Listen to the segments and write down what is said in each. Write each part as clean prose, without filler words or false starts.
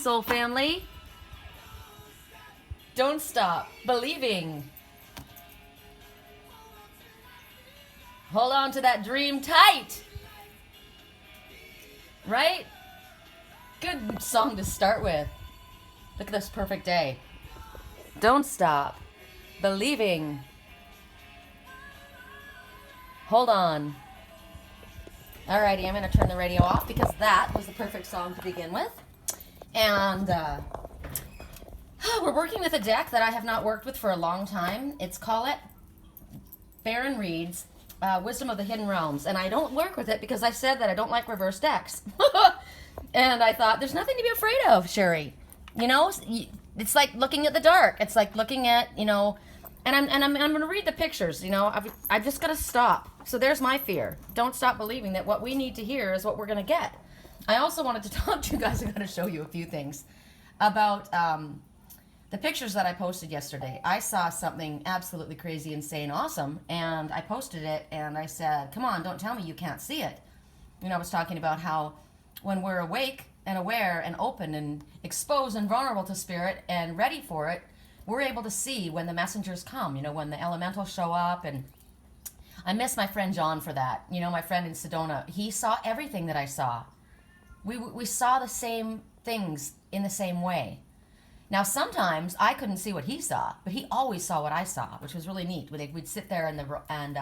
soul family. Don't stop believing. Hold on to that dream tight. Right? Good song to start with. Look at this perfect day. Don't stop believing. Hold on. Alrighty, I'm going to turn the radio off because that was the perfect song to begin with. And we're working with a deck that I have not worked with for a long time. It's called Baron Reed's Wisdom of the Hidden Realms. And I don't work with it because I said that I don't like reverse decks. And I thought, there's nothing to be afraid of, Sherry. You know, it's like looking at the dark. It's like looking at, you know, and I'm going to read the pictures, you know. I've just got to stop. So there's my fear. Don't stop believing that what we need to hear is what we're going to get. I also wanted to talk to you guys. I'm going to show you a few things about the pictures that I posted yesterday. I saw something absolutely crazy, insane, awesome, and I posted it, and I said, come on, don't tell me you can't see it. You know, I was talking about how when we're awake and aware and open and exposed and vulnerable to spirit and ready for it, we're able to see when the messengers come, you know, when the elementals show up. And I miss my friend John for that. You know, my friend in Sedona, he saw everything that I saw. We saw the same things in the same way. Now, sometimes I couldn't see what he saw, but he always saw what I saw, which was really neat. We'd sit there and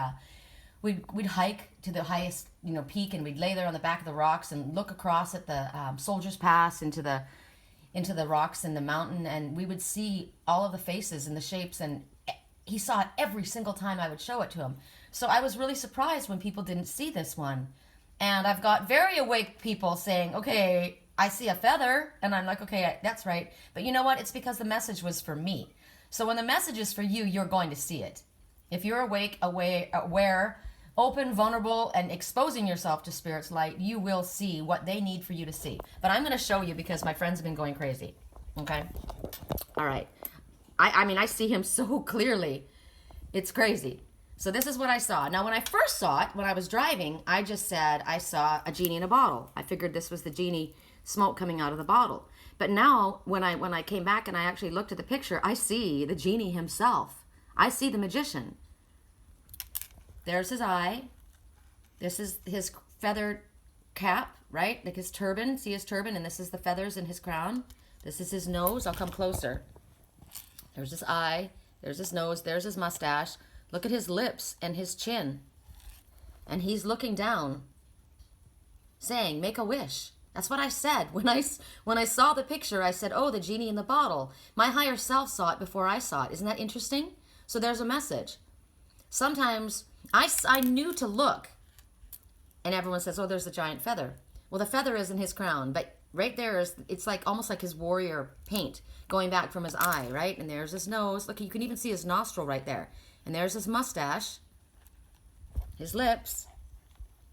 we'd hike to the highest, you know, peak, and we'd lay there on the back of the rocks and look across at the Soldiers Pass into the rocks in the mountain, and we would see all of the faces and the shapes, and he saw it every single time I would show it to him. So I was really surprised when people didn't see this one. And I've got very awake people saying, okay, I see a feather, and I'm like, okay, that's right. But you know what? It's because the message was for me. So when the message is for you, you're going to see it. If you're awake, aware, open, vulnerable, and exposing yourself to Spirit's light, you will see what they need for you to see. But I'm going to show you because my friends have been going crazy. Okay? All right. I mean, I see him so clearly. It's crazy. So this is what I saw. Now, when I first saw it, when I was driving, I just said I saw a genie in a bottle. I figured this was the genie smoke coming out of the bottle. But now, when I came back and I actually looked at the picture, I see the genie himself. I see the magician. There's his eye. This is his feathered cap, right? Like his turban. See his turban? And this is the feathers in his crown. This is his nose. I'll come closer. There's his eye. There's his nose. There's his mustache. Look at his lips and his chin. And he's looking down, saying, make a wish. That's what I said. When I saw the picture, I said, oh, the genie in the bottle. My higher self saw it before I saw it. Isn't that interesting? So there's a message. Sometimes I knew to look. And everyone says, oh, there's a giant feather. Well, the feather is in his crown. But right there, it's like almost like his warrior paint going back from his eye, right? And there's his nose. Look, you can even see his nostril right there. And there's his mustache, his lips,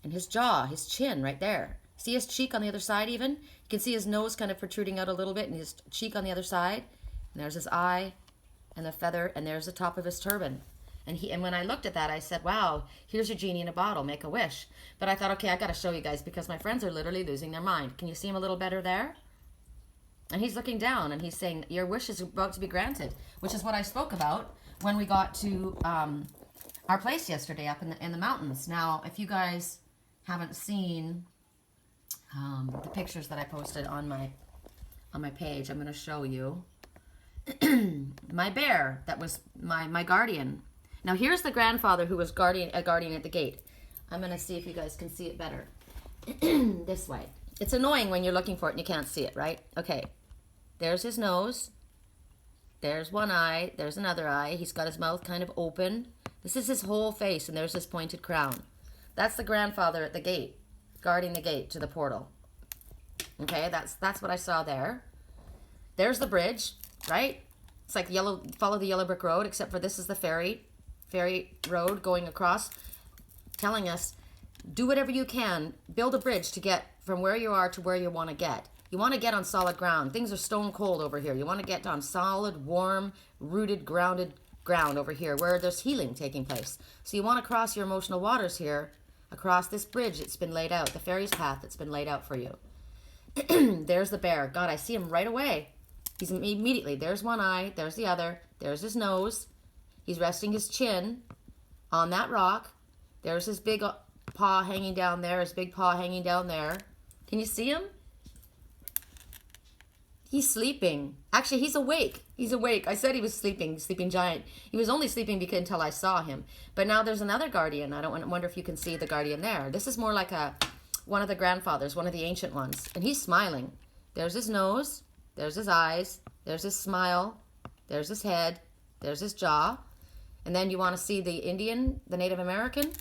and his jaw, his chin right there. See his cheek on the other side even? You can see his nose kind of protruding out a little bit and his cheek on the other side. And there's his eye and the feather, and there's the top of his turban. And when I looked at that, I said, wow, here's your genie in a bottle, make a wish. But I thought, okay, I got to show you guys because my friends are literally losing their mind. Can you see him a little better there? And he's looking down and he's saying, your wish is about to be granted, which is what I spoke about when we got to our place yesterday up in the mountains. Now, if you guys haven't seen the pictures that I posted on my page, I'm going to show you my bear that was my guardian. Now, here's the grandfather who was a guardian at the gate. I'm going to see if you guys can see it better. This way. It's annoying when you're looking for it and you can't see it, right? Okay. There's his nose. There's one eye. There's another eye. He's got his mouth kind of open. This is his whole face, and there's his pointed crown. That's the grandfather at the gate, guarding the gate to the portal. Okay, that's what I saw there. There's the bridge, right? It's like follow the yellow brick road, except for this is the ferry road going across, telling us, do whatever you can, build a bridge to get from where you are to where you want to get. You want to get on solid ground. Things are stone cold over here. You want to get on solid, warm, rooted, grounded ground over here where there's healing taking place. So you want to cross your emotional waters here, across this bridge that's been laid out, the ferry's path that's been laid out for you. There's the bear. God, I see him right away. He's immediately, there's one eye, there's the other, there's his nose. He's resting his chin on that rock. There's his big paw hanging down there, his big paw hanging down there. Can you see him? He's sleeping. Actually, he's awake. He's awake. I said he was sleeping, sleeping giant. He was only sleeping because until I saw him. But now there's another guardian. I don't wonder if you can see the guardian there. This is more like one of the grandfathers, one of the ancient ones. And he's smiling. There's his nose. There's his eyes. There's his smile. There's his head. There's his jaw. And then you want to see the Indian, the Native American.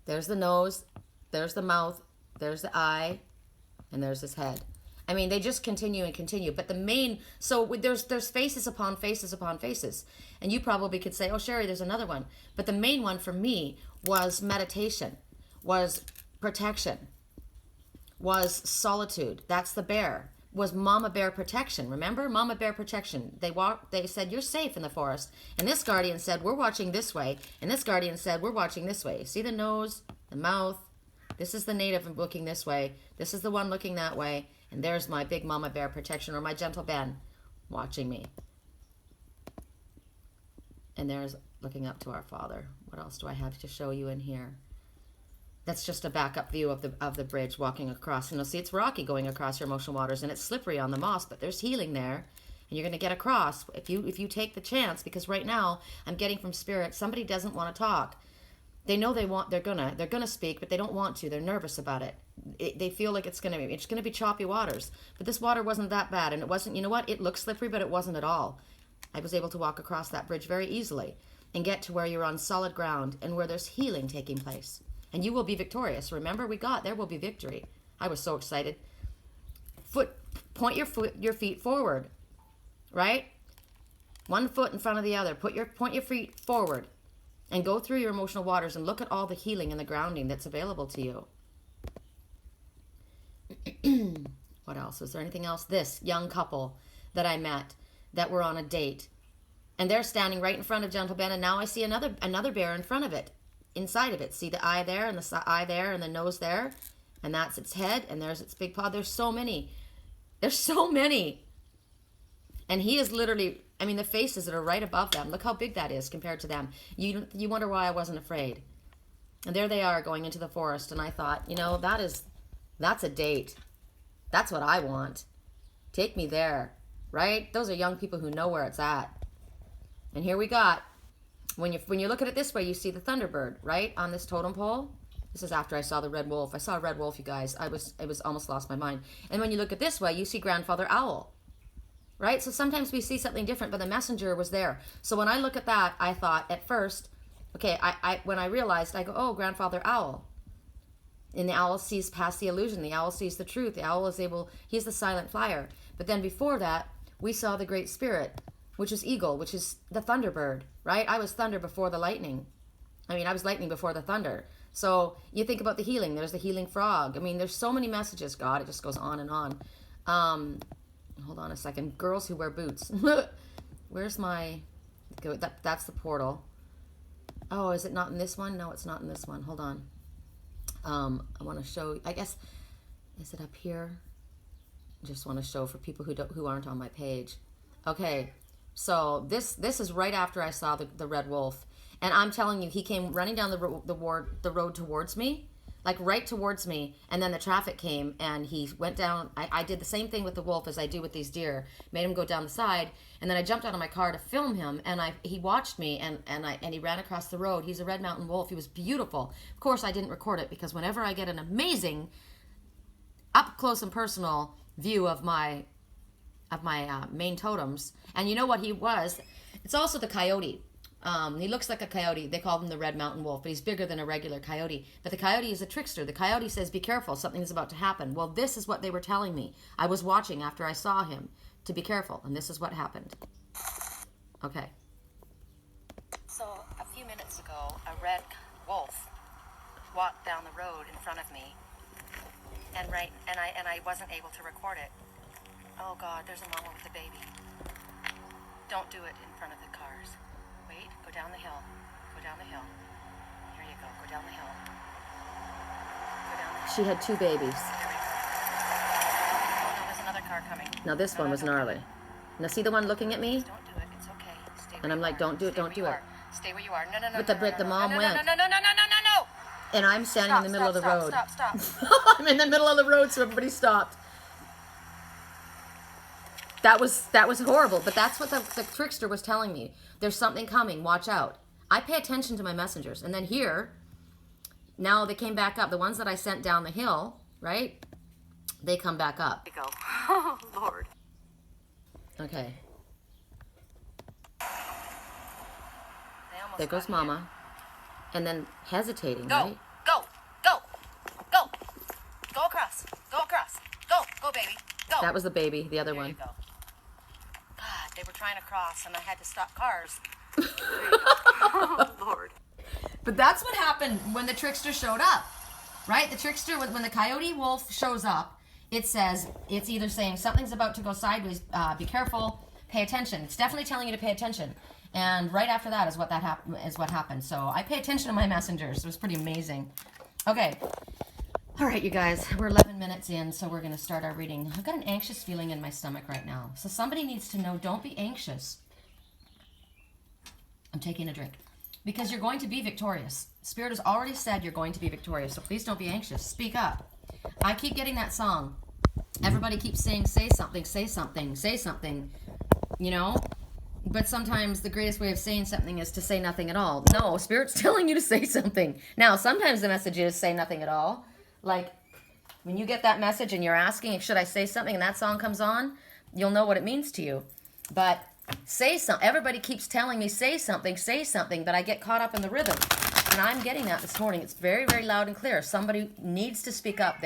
There's the nose. There's the mouth. There's the eye. And there's his head. I mean, they just continue and continue. But the main, so there's faces upon faces upon faces. And you probably could say, oh, Sherry, there's another one. But the main one for me was meditation, was protection, was solitude. That's the bear. Was mama bear protection. Remember? Mama bear protection. They said, you're safe in the forest. And this guardian said, we're watching this way. And this guardian said, we're watching this way. See the nose, the mouth. This is the native looking this way. This is the one looking that way. And there's my big mama bear protection, or my gentle Ben watching me. And there's looking up to our Father. What else do I have to show you in here? That's just a backup view of the bridge walking across. And you'll see it's rocky going across your emotional waters, and it's slippery on the moss, but there's healing there. And you're going to get across if you take the chance, because right now I'm getting from Spirit, somebody doesn't want to talk. They know they're gonna speak, but they don't want to. They're nervous about it. They feel like it's gonna be choppy waters. But this water wasn't that bad, and it wasn't. You know what? It looked slippery, but it wasn't at all. I was able to walk across that bridge very easily and get to where you're on solid ground and where there's healing taking place. And you will be victorious. Remember, there will be victory. I was so excited. Point your feet forward, right? One foot in front of the other. Point your feet forward. And go through your emotional waters and look at all the healing and the grounding that's available to you. What else? Was there anything else? This young couple that I met that were on a date. And they're standing right in front of Gentle Ben. And now I see another bear in front of it. Inside of it. See the eye there and the eye there and the nose there. And that's its head. And there's its big paw. There's so many. There's so many. And he is literally... I mean, the faces that are right above them. Look how big that is compared to them. You wonder why I wasn't afraid. And there they are going into the forest. And I thought, that's a date. That's what I want. Take me there, right? Those are young people who know where it's at. And here we got, when you look at it this way, you see the Thunderbird, right? On this totem pole. This is after I saw the red wolf. I saw a red wolf, you guys. I was almost lost my mind. And when you look at this way, you see Grandfather Owl. Right? So sometimes we see something different, but the messenger was there. So when I look at that, I thought at first, okay, when I realized, I go, oh, Grandfather Owl. And the owl sees past the illusion. The owl sees the truth. The owl he's the silent flyer. But then before that, we saw the Great Spirit, which is Eagle, which is the Thunderbird, right? I was thunder before the lightning. I was lightning before the thunder. So you think about the healing. There's the healing frog. There's so many messages, God. It just goes on and on. Hold on a second. Girls who wear boots. Where's my... That's the portal. Oh, is it not in this one? No, it's not in this one. Hold on. I want to show... I guess... Is it up here? I just want to show for people who aren't on my page. Okay. So this is right after I saw the red wolf. And I'm telling you, he came running down the road towards me. Like right towards me, and then the traffic came, and he went down. I did the same thing with the wolf as I do with these deer. Made him go down the side, and then I jumped out of my car to film him, and he watched me, and he ran across the road. He's a red mountain wolf. He was beautiful. Of course, I didn't record it because whenever I get an amazing, up close and personal view of my main totems, and you know what he was? It's also the coyote. He looks like a coyote. They call him the red mountain wolf, but he's bigger than a regular coyote. But the coyote is a trickster. The coyote says, be careful, something's about to happen. Well, this is what they were telling me. I was watching after I saw him to be careful, and this is what happened. Okay. So, a few minutes ago, a red wolf walked down the road in front of me, and I wasn't able to record it. Oh God, there's a mama with a baby. Don't do it in front of the cars. Wait, go down the hill. Go down the hill. Here you go. Go down the hill. Go down the hill. She had two babies. another car coming. Now this one was gnarly. Now see the one looking at me? Don't do it. It's okay. Stay where And I'm you like, are. don't do it, Stay don't where do you it. are. Stay where you are. No, no, no. But no, the no, mom no, went. No, no, no, no, no, no, no. And I'm standing in the middle of the road. Stop. I'm in the middle of the road, so everybody stopped. That was horrible, but that's what the trickster was telling me. There's something coming, watch out. I pay attention to my messengers. And then here, now they came back up. The ones that I sent down the hill, right? They come back up. Go. Oh, Lord. Okay. They almost There goes got Mama. hit. And then hesitating, Go, right? go. Go across. Go, baby. Go. That was the baby, the other There one. you go. God, they were trying to cross, and I had to stop cars. Oh, Lord. But that's what happened when the trickster showed up, right? The trickster, when the coyote wolf shows up, it says, it's either saying something's about to go sideways, be careful, pay attention. It's definitely telling you to pay attention. And right after that is what happened. So I pay attention to my messengers. It was pretty amazing. Okay. All right, you guys, we're 11 minutes in, so we're going to start our reading. I've got an anxious feeling in my stomach right now. So somebody needs to know, don't be anxious. I'm taking a drink. Because you're going to be victorious. Spirit has already said you're going to be victorious, so please don't be anxious. Speak up. I keep getting that song. Everybody keeps saying, say something, say something, say something, you know? But sometimes the greatest way of saying something is to say nothing at all. No, Spirit's telling you to say something. Now, sometimes the message is say nothing at all. Like, when you get that message and you're asking, should I say something, and that song comes on, you'll know what it means to you. But say something. Everybody keeps telling me, say something, but I get caught up in the rhythm. And I'm getting that this morning. It's very, very loud and clear. Somebody needs to speak up.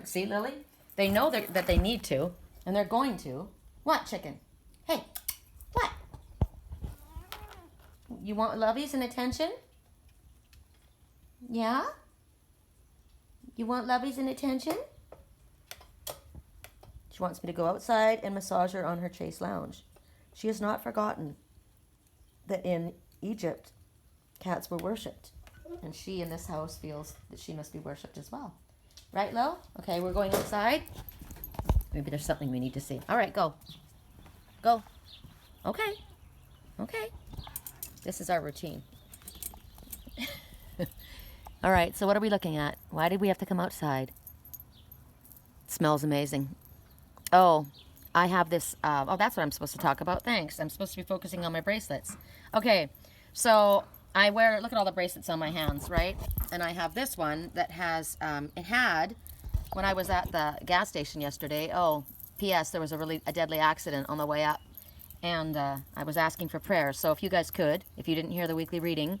See, Lily? They know that they need to, and they're going to. What, chicken? Hey, what? You want lovies and attention? Yeah? You want lovies and attention? She wants me to go outside and massage her on her chaise lounge. She has not forgotten that in Egypt, cats were worshipped. And she in this house feels that she must be worshipped as well. Right, Lo? Okay, we're going outside. Maybe there's something we need to see. All right, go. Go. Okay. Okay. This is our routine. All right, so what are we looking at? Why did we have to come outside? It smells amazing. Oh, I have this, that's what I'm supposed to talk about. Thanks. I'm supposed to be focusing on my bracelets. Okay, so I look at all the bracelets on my hands, right? And I have this one that has, when I was at the gas station yesterday, P.S., there was a deadly accident on the way up. And I was asking for prayers. So if you guys could, if you didn't hear the weekly reading,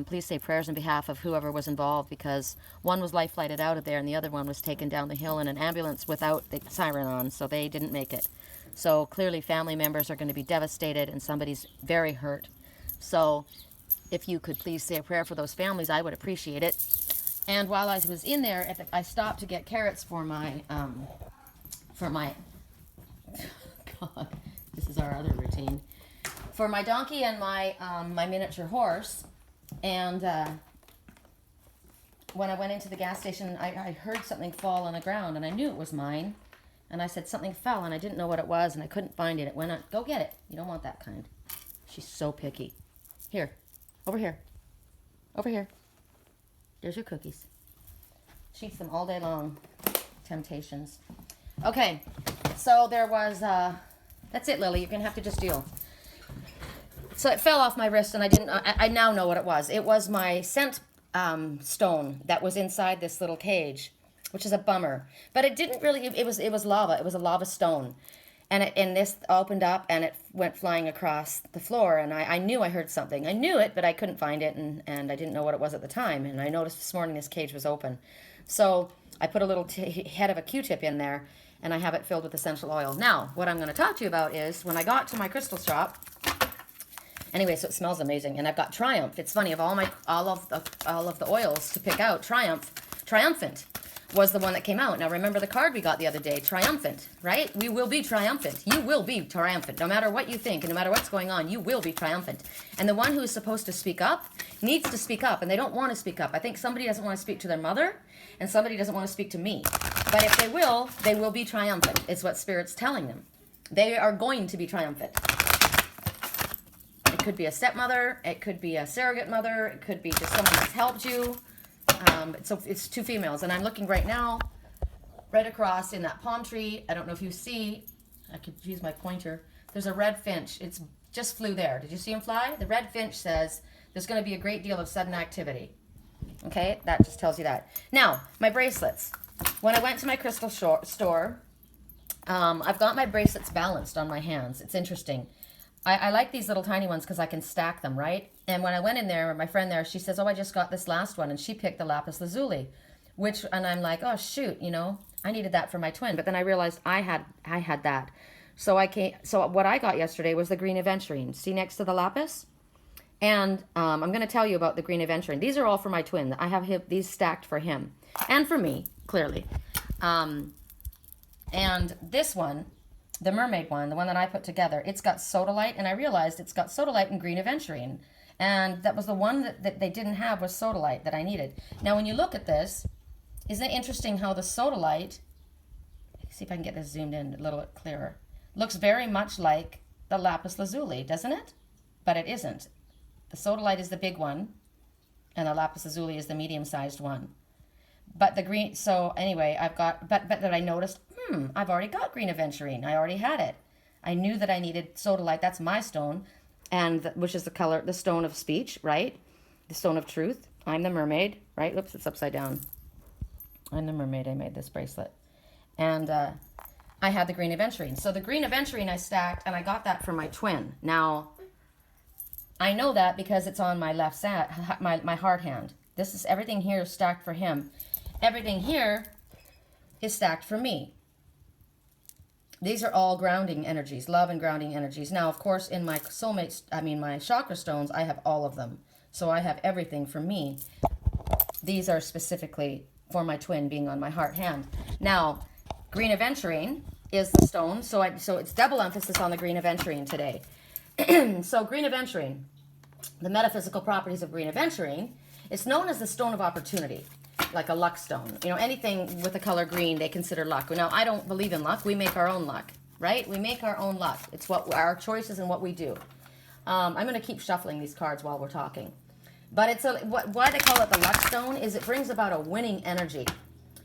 please say prayers on behalf of whoever was involved, because one was life flighted out of there and the other one was taken down the hill in an ambulance without the siren on, so they didn't make it. So clearly family members are going to be devastated and somebody's very hurt. So if you could please say a prayer for those families, I would appreciate it. And while I was in there, I stopped to get carrots for my God, this is our other routine, for my donkey and my miniature horse. And when I went into the gas station, I heard something fall on the ground, and I knew it was mine. And I said, something fell, and I didn't know what it was, and I couldn't find it. It went on. Go get it. You don't want that kind. She's so picky. Here. Over here. Over here. There's your cookies. She eats them all day long. Temptations. Okay. So there was, that's it, Lily. You're going to have to just deal. So it fell off my wrist, and I now know what it was. It was my scent stone that was inside this little cage, which is a bummer. But it didn't really, it was lava. It was a lava stone. And this opened up, and it went flying across the floor, and I knew I heard something. I knew it, but I couldn't find it, and I didn't know what it was at the time. And I noticed this morning this cage was open. So I put a little head of a Q-tip in there, and I have it filled with essential oil. Now, what I'm going to talk to you about is when I got to my crystal shop. Anyway, so it smells amazing, and I've got Triumph. It's funny, of all of the oils to pick out, Triumphant was the one that came out. Now remember the card we got the other day, Triumphant, right? We will be triumphant. You will be triumphant. No matter what you think and no matter what's going on, you will be triumphant. And the one who is supposed to speak up needs to speak up, and they don't want to speak up. I think somebody doesn't want to speak to their mother, and somebody doesn't want to speak to me. But if they will be triumphant. It's what Spirit's telling them. They are going to be triumphant. It could be a stepmother. It could be a surrogate mother. It could be just someone that's helped you. So it's two females. And I'm looking right now, right across in that palm tree. I don't know if you see. I could use my pointer. There's a red finch. It's just flew there. Did you see him fly? The red finch says there's going to be a great deal of sudden activity. Okay, that just tells you that. Now, my bracelets. When I went to my crystal store, I've got my bracelets balanced on my hands. It's interesting. I like these little tiny ones because I can stack them, right? And when I went in there, my friend there, she says, oh, I just got this last one. And she picked the lapis lazuli, and I'm like, oh, shoot, I needed that for my twin. But then I realized I had that. So what I got yesterday was the green aventurine. See next to the lapis? And I'm going to tell you about the green aventurine. These are all for my twin. I have these stacked for him and for me, clearly. And this one, the mermaid one, the one that I put together, it's got sodalite, and I realized it's got sodalite and green aventurine. And that was the one that they didn't have was sodalite that I needed. Now, when you look at this, isn't it interesting how the sodalite, see if I can get this zoomed in a little bit clearer, looks very much like the lapis lazuli, doesn't it? But it isn't. The sodalite is the big one, and the lapis lazuli is the medium-sized one. But the green, so anyway, I've got, but that I noticed, I've already got green aventurine. I already had it. I knew that I needed sodalite. That's my stone, and which is the stone of speech, right? The stone of truth. I'm the mermaid, right? Oops, it's upside down. I'm the mermaid. I made this bracelet. And I had the green aventurine. So the green aventurine I stacked, and I got that for my twin. Now, I know that because it's on my left side, my heart hand. This is everything here is stacked for him. Everything here is stacked for me. These are all grounding energies, love and grounding energies. Now, of course, in my my chakra stones, I have all of them. So I have everything for me. These are specifically for my twin being on my heart hand. Now, green aventurine is the stone. So it's double emphasis on the green aventurine today. So green aventurine, the metaphysical properties of green aventurine, it's known as the stone of opportunity, like a luck stone. Anything with the color green, they consider luck. Now, I don't believe in luck. We make our own luck, right? We make our own luck. It's what our choices and what we do. I'm going to keep shuffling these cards while we're talking. But it's why they call it the luck stone is it brings about a winning energy.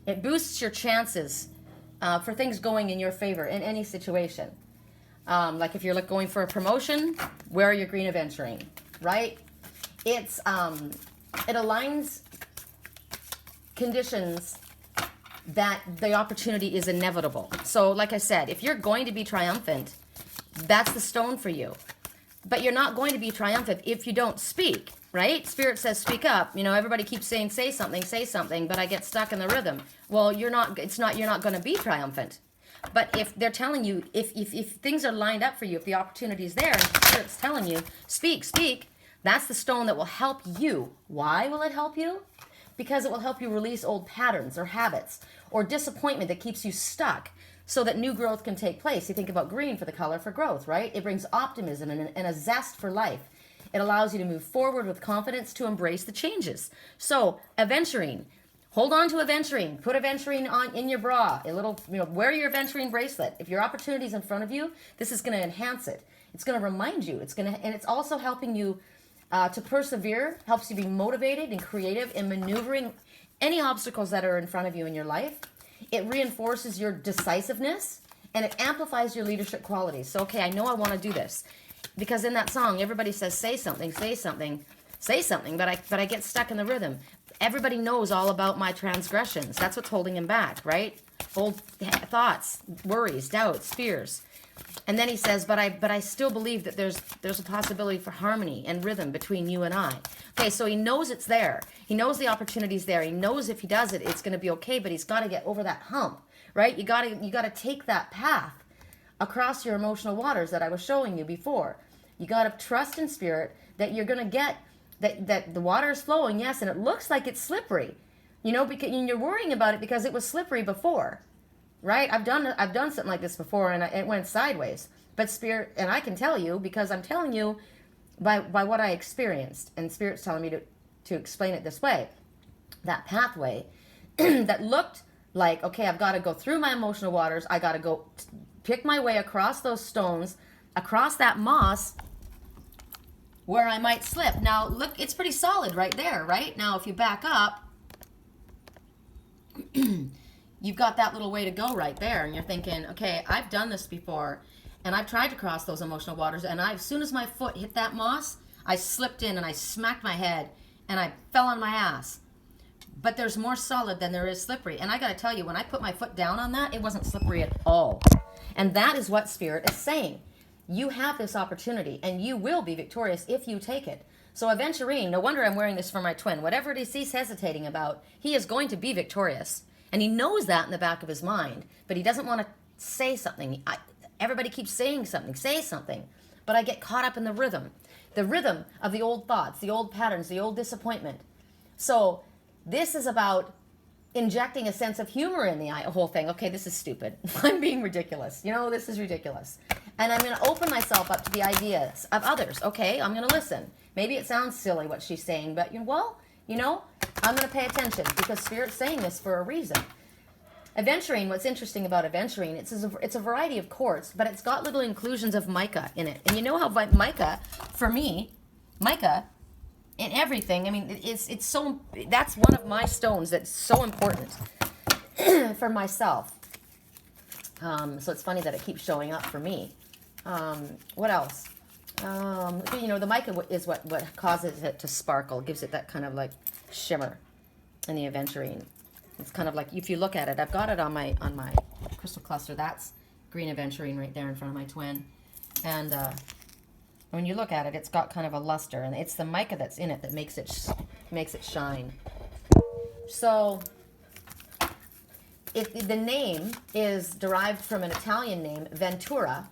It boosts your chances for things going in your favor in any situation. Like if you're going for a promotion, wear your green aventurine, right? It aligns conditions that the opportunity is inevitable. So like I said, if you're going to be triumphant, that's the stone for you. But you're not going to be triumphant if you don't speak, right? Spirit says speak up. Everybody keeps saying say something, but I get stuck in the rhythm. Well, you're not going to be triumphant. But if they're telling you, if things are lined up for you, if the opportunity is there, and Spirit's telling you, speak, that's the stone that will help you. Why will it help you? Because it will help you release old patterns or habits or disappointment that keeps you stuck so that new growth can take place. You think about green for the color for growth, right? It brings optimism and a zest for life. It allows you to move forward with confidence to embrace the changes. So, aventurine. Hold on to aventurine. Put aventurine on in your bra. Wear your aventurine bracelet. If your opportunity is in front of you, this is going to enhance it. It's going to remind you. And it's also helping you to persevere. Helps you be motivated and creative in maneuvering any obstacles that are in front of you in your life. It reinforces your decisiveness and it amplifies your leadership qualities. So, okay, I know I want to do this because in that song, everybody says say something, but I get stuck in the rhythm. Everybody knows all about my transgressions. That's what's holding him back, right? Old thoughts, worries, doubts, fears. And then he says, but I still believe that there's a possibility for harmony and rhythm between you and I. Okay, so he knows it's there. He knows the opportunity's there. He knows if he does it, it's going to be okay, but he's got to get over that hump, right? You got to take that path across your emotional waters that I was showing you before. You got to trust in Spirit that you're going to get that the water is flowing, yes, and it looks like it's slippery, because you're worrying about it because it was slippery before, right? I've done something like this before, and it went sideways. But Spirit, and I can tell you because I'm telling you by what I experienced, and Spirit's telling me to explain it this way. That pathway that looked Like, okay, I've got to go through my emotional waters. I got to go pick my way across those stones, across that moss where I might slip. Now, look, it's pretty solid right there, right? Now, if you back up, you've got that little way to go right there. And you're thinking, okay, I've done this before. And I've tried to cross those emotional waters. And as soon as my foot hit that moss, I slipped in and I smacked my head. And I fell on my ass. But there's more solid than there is slippery. And I got to tell you, when I put my foot down on that, it wasn't slippery at all. And that is what Spirit is saying. You have this opportunity, and you will be victorious if you take it. So Aventurine, no wonder I'm wearing this for my twin. Whatever it is he's hesitating about, he is going to be victorious. And he knows that in the back of his mind. But he doesn't want to say something. Everybody keeps saying something. Say something. But I get caught up in the rhythm. The rhythm of the old thoughts, the old patterns, the old disappointment. So this is about injecting a sense of humor in the whole thing. Okay, this is stupid. I'm being ridiculous. You know, this is ridiculous. And I'm going to open myself up to the ideas of others. Okay, I'm going to listen. Maybe it sounds silly what she's saying, but I'm going to pay attention because Spirit's saying this for a reason. Aventurine, what's interesting about aventurine, it's a variety of quartz, but it's got little inclusions of mica in it. And you know how mica, for me, mica in everything, I mean, it's so, that's one of my stones that's so important for myself. So it's funny that it keeps showing up for me. What else? The mica is what causes it to sparkle, gives it that kind of like shimmer in the aventurine. It's kind of like, if you look at it, I've got it on my crystal cluster. That's green aventurine right there in front of my twin. And when you look at it, it's got kind of a luster, and it's the mica that's in it that makes it shine. So the name is derived from an Italian name, Ventura,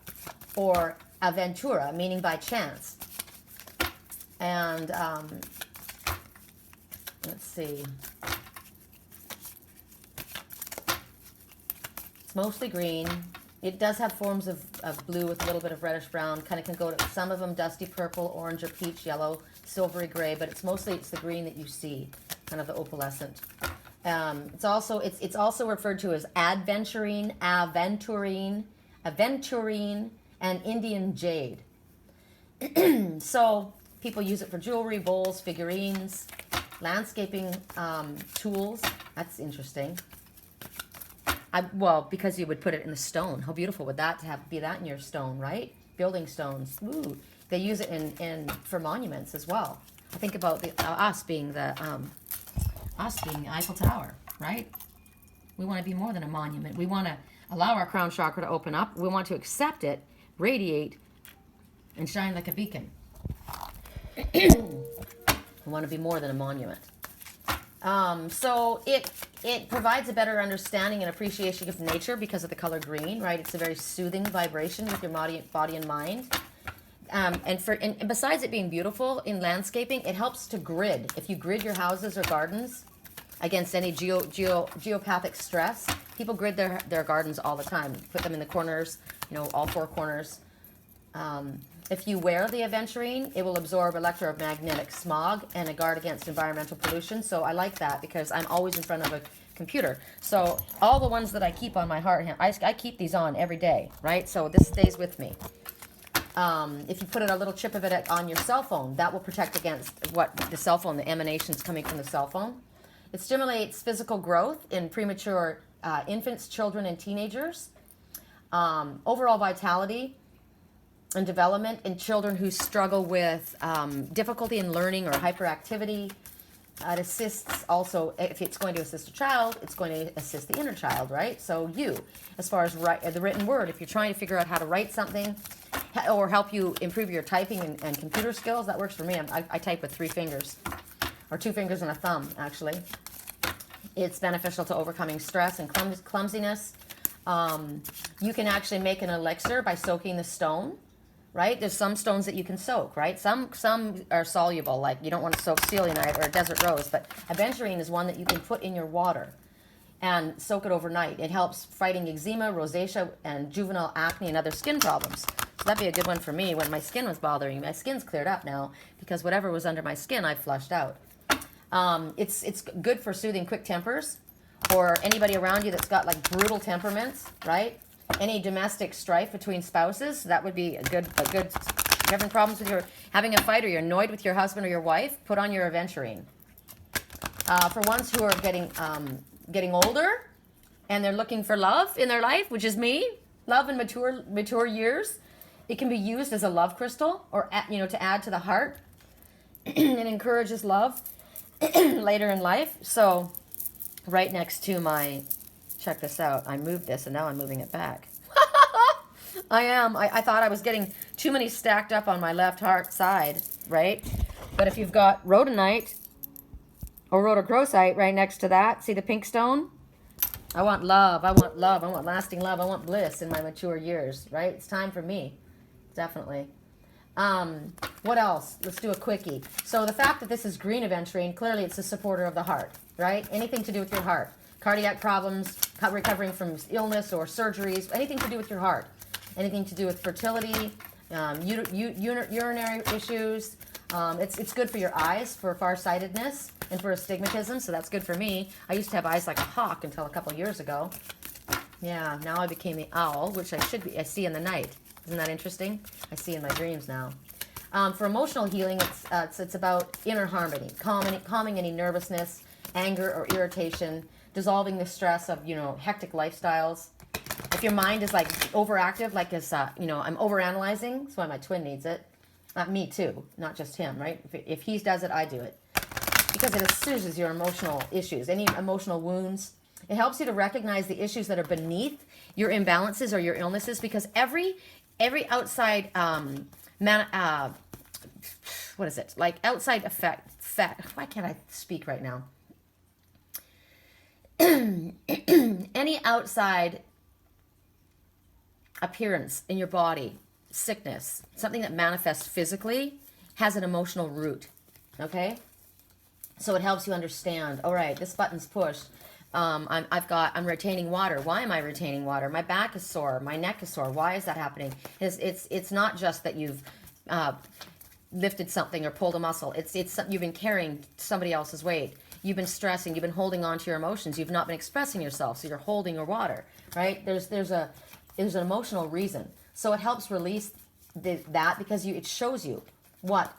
or Avventura, meaning by chance. And let's see. It's mostly green. It does have forms of blue with a little bit of reddish brown. Kind of can go to some of them dusty purple, orange or peach yellow, silvery gray, but it's the green that you see, kind of the opalescent. It's also referred to as aventurine, and Indian jade. So people use it for jewelry, bowls, figurines, landscaping tools. That's interesting. Because you would put it in the stone. How beautiful would that be that in your stone, right? Building stones. Ooh, they use it for monuments as well. I think about us being the Eiffel Tower, right? We want to be more than a monument. We want to allow our crown chakra to open up. We want to accept it, radiate, and shine like a beacon. We want to be more than a monument. So it provides a better understanding and appreciation of nature because of the color green, right? It's a very soothing vibration with your body and mind. And besides it being beautiful in landscaping, it helps to grid. If you grid your houses or gardens against any geopathic stress, people grid their gardens all the time. Put them in the corners, all four corners. If you wear the aventurine, it will absorb electromagnetic smog and a guard against environmental pollution. So I like that because I'm always in front of a computer. So all the ones that I keep on my heart, I keep these on every day, right? So this stays with me. If you put a little chip of it on your cell phone, that will protect against the emanations coming from the cell phone. It stimulates physical growth in premature infants, children, and teenagers. Overall vitality and development in children who struggle with difficulty in learning or hyperactivity. It assists also, if it's going to assist a child, it's going to assist the inner child, right? So as far as the written word, if you're trying to figure out how to write something or help you improve your typing and computer skills, that works for me. I type with 3 fingers, or 2 fingers and a thumb, actually. It's beneficial to overcoming stress and clumsiness. You can actually make an elixir by soaking the stone. Right? There's some stones that you can soak, right? Some are soluble, like you don't want to soak selenite or a desert rose, but aventurine is one that you can put in your water and soak it overnight. It helps fighting eczema, rosacea, and juvenile acne and other skin problems. So that'd be a good one for me when my skin was bothering me. My skin's cleared up now because whatever was under my skin, I flushed out. It's good for soothing quick tempers or anybody around you that's got like brutal temperaments, right? Any domestic strife between spouses, that would be a good, having problems with having a fight, or you're annoyed with your husband or your wife, put on your aventurine. For ones who are getting older and they're looking for love in their life, which is me, love in mature years, it can be used as a love crystal, or to add to the heart. It encourages love later in life. So right next to my, check this out, I moved this and now I'm moving it back. I thought I was getting too many stacked up on my left heart side, right? But if you've got rhodonite or rhodochrosite right next to that, see the pink stone? I want love, I want lasting love, I want bliss in my mature years, right? It's time for me, definitely. What else? Let's do a quickie. So the fact that this is green aventurine, clearly it's a supporter of the heart, right? Anything to do with your heart. Cardiac problems, recovering from illness or surgeries, anything to do with your heart. Anything to do with fertility, urinary issues. It's good for your eyes, for farsightedness, and for astigmatism, so that's good for me. I used to have eyes like a hawk until a couple years ago. Yeah, now I became the owl, which I see in the night. Isn't that interesting? I see in my dreams now. For emotional healing, it's about inner harmony, calming any nervousness, anger, or irritation, dissolving the stress of, hectic lifestyles. If your mind is like overactive, like I'm overanalyzing, that's why my twin needs it. Me too, not just him, right? If he does it, I do it. Because it assuages your emotional issues, any emotional wounds. It helps you to recognize the issues that are beneath your imbalances or your illnesses, because every outside, what is it? Like outside effect, why can't I speak right now? Any outside appearance in your body, sickness, something that manifests physically, has an emotional root, okay? So it helps you understand, all right, this button's pushed. I'm retaining water. Why am I retaining water? My back is sore. My neck is sore. Why is that happening? It's not just that you've lifted something or pulled a muscle. It's you've been carrying somebody else's weight. You've been stressing. You've been holding on to your emotions. You've not been expressing yourself, so you're holding your water, right? There's an emotional reason. So it helps release that, because it shows you what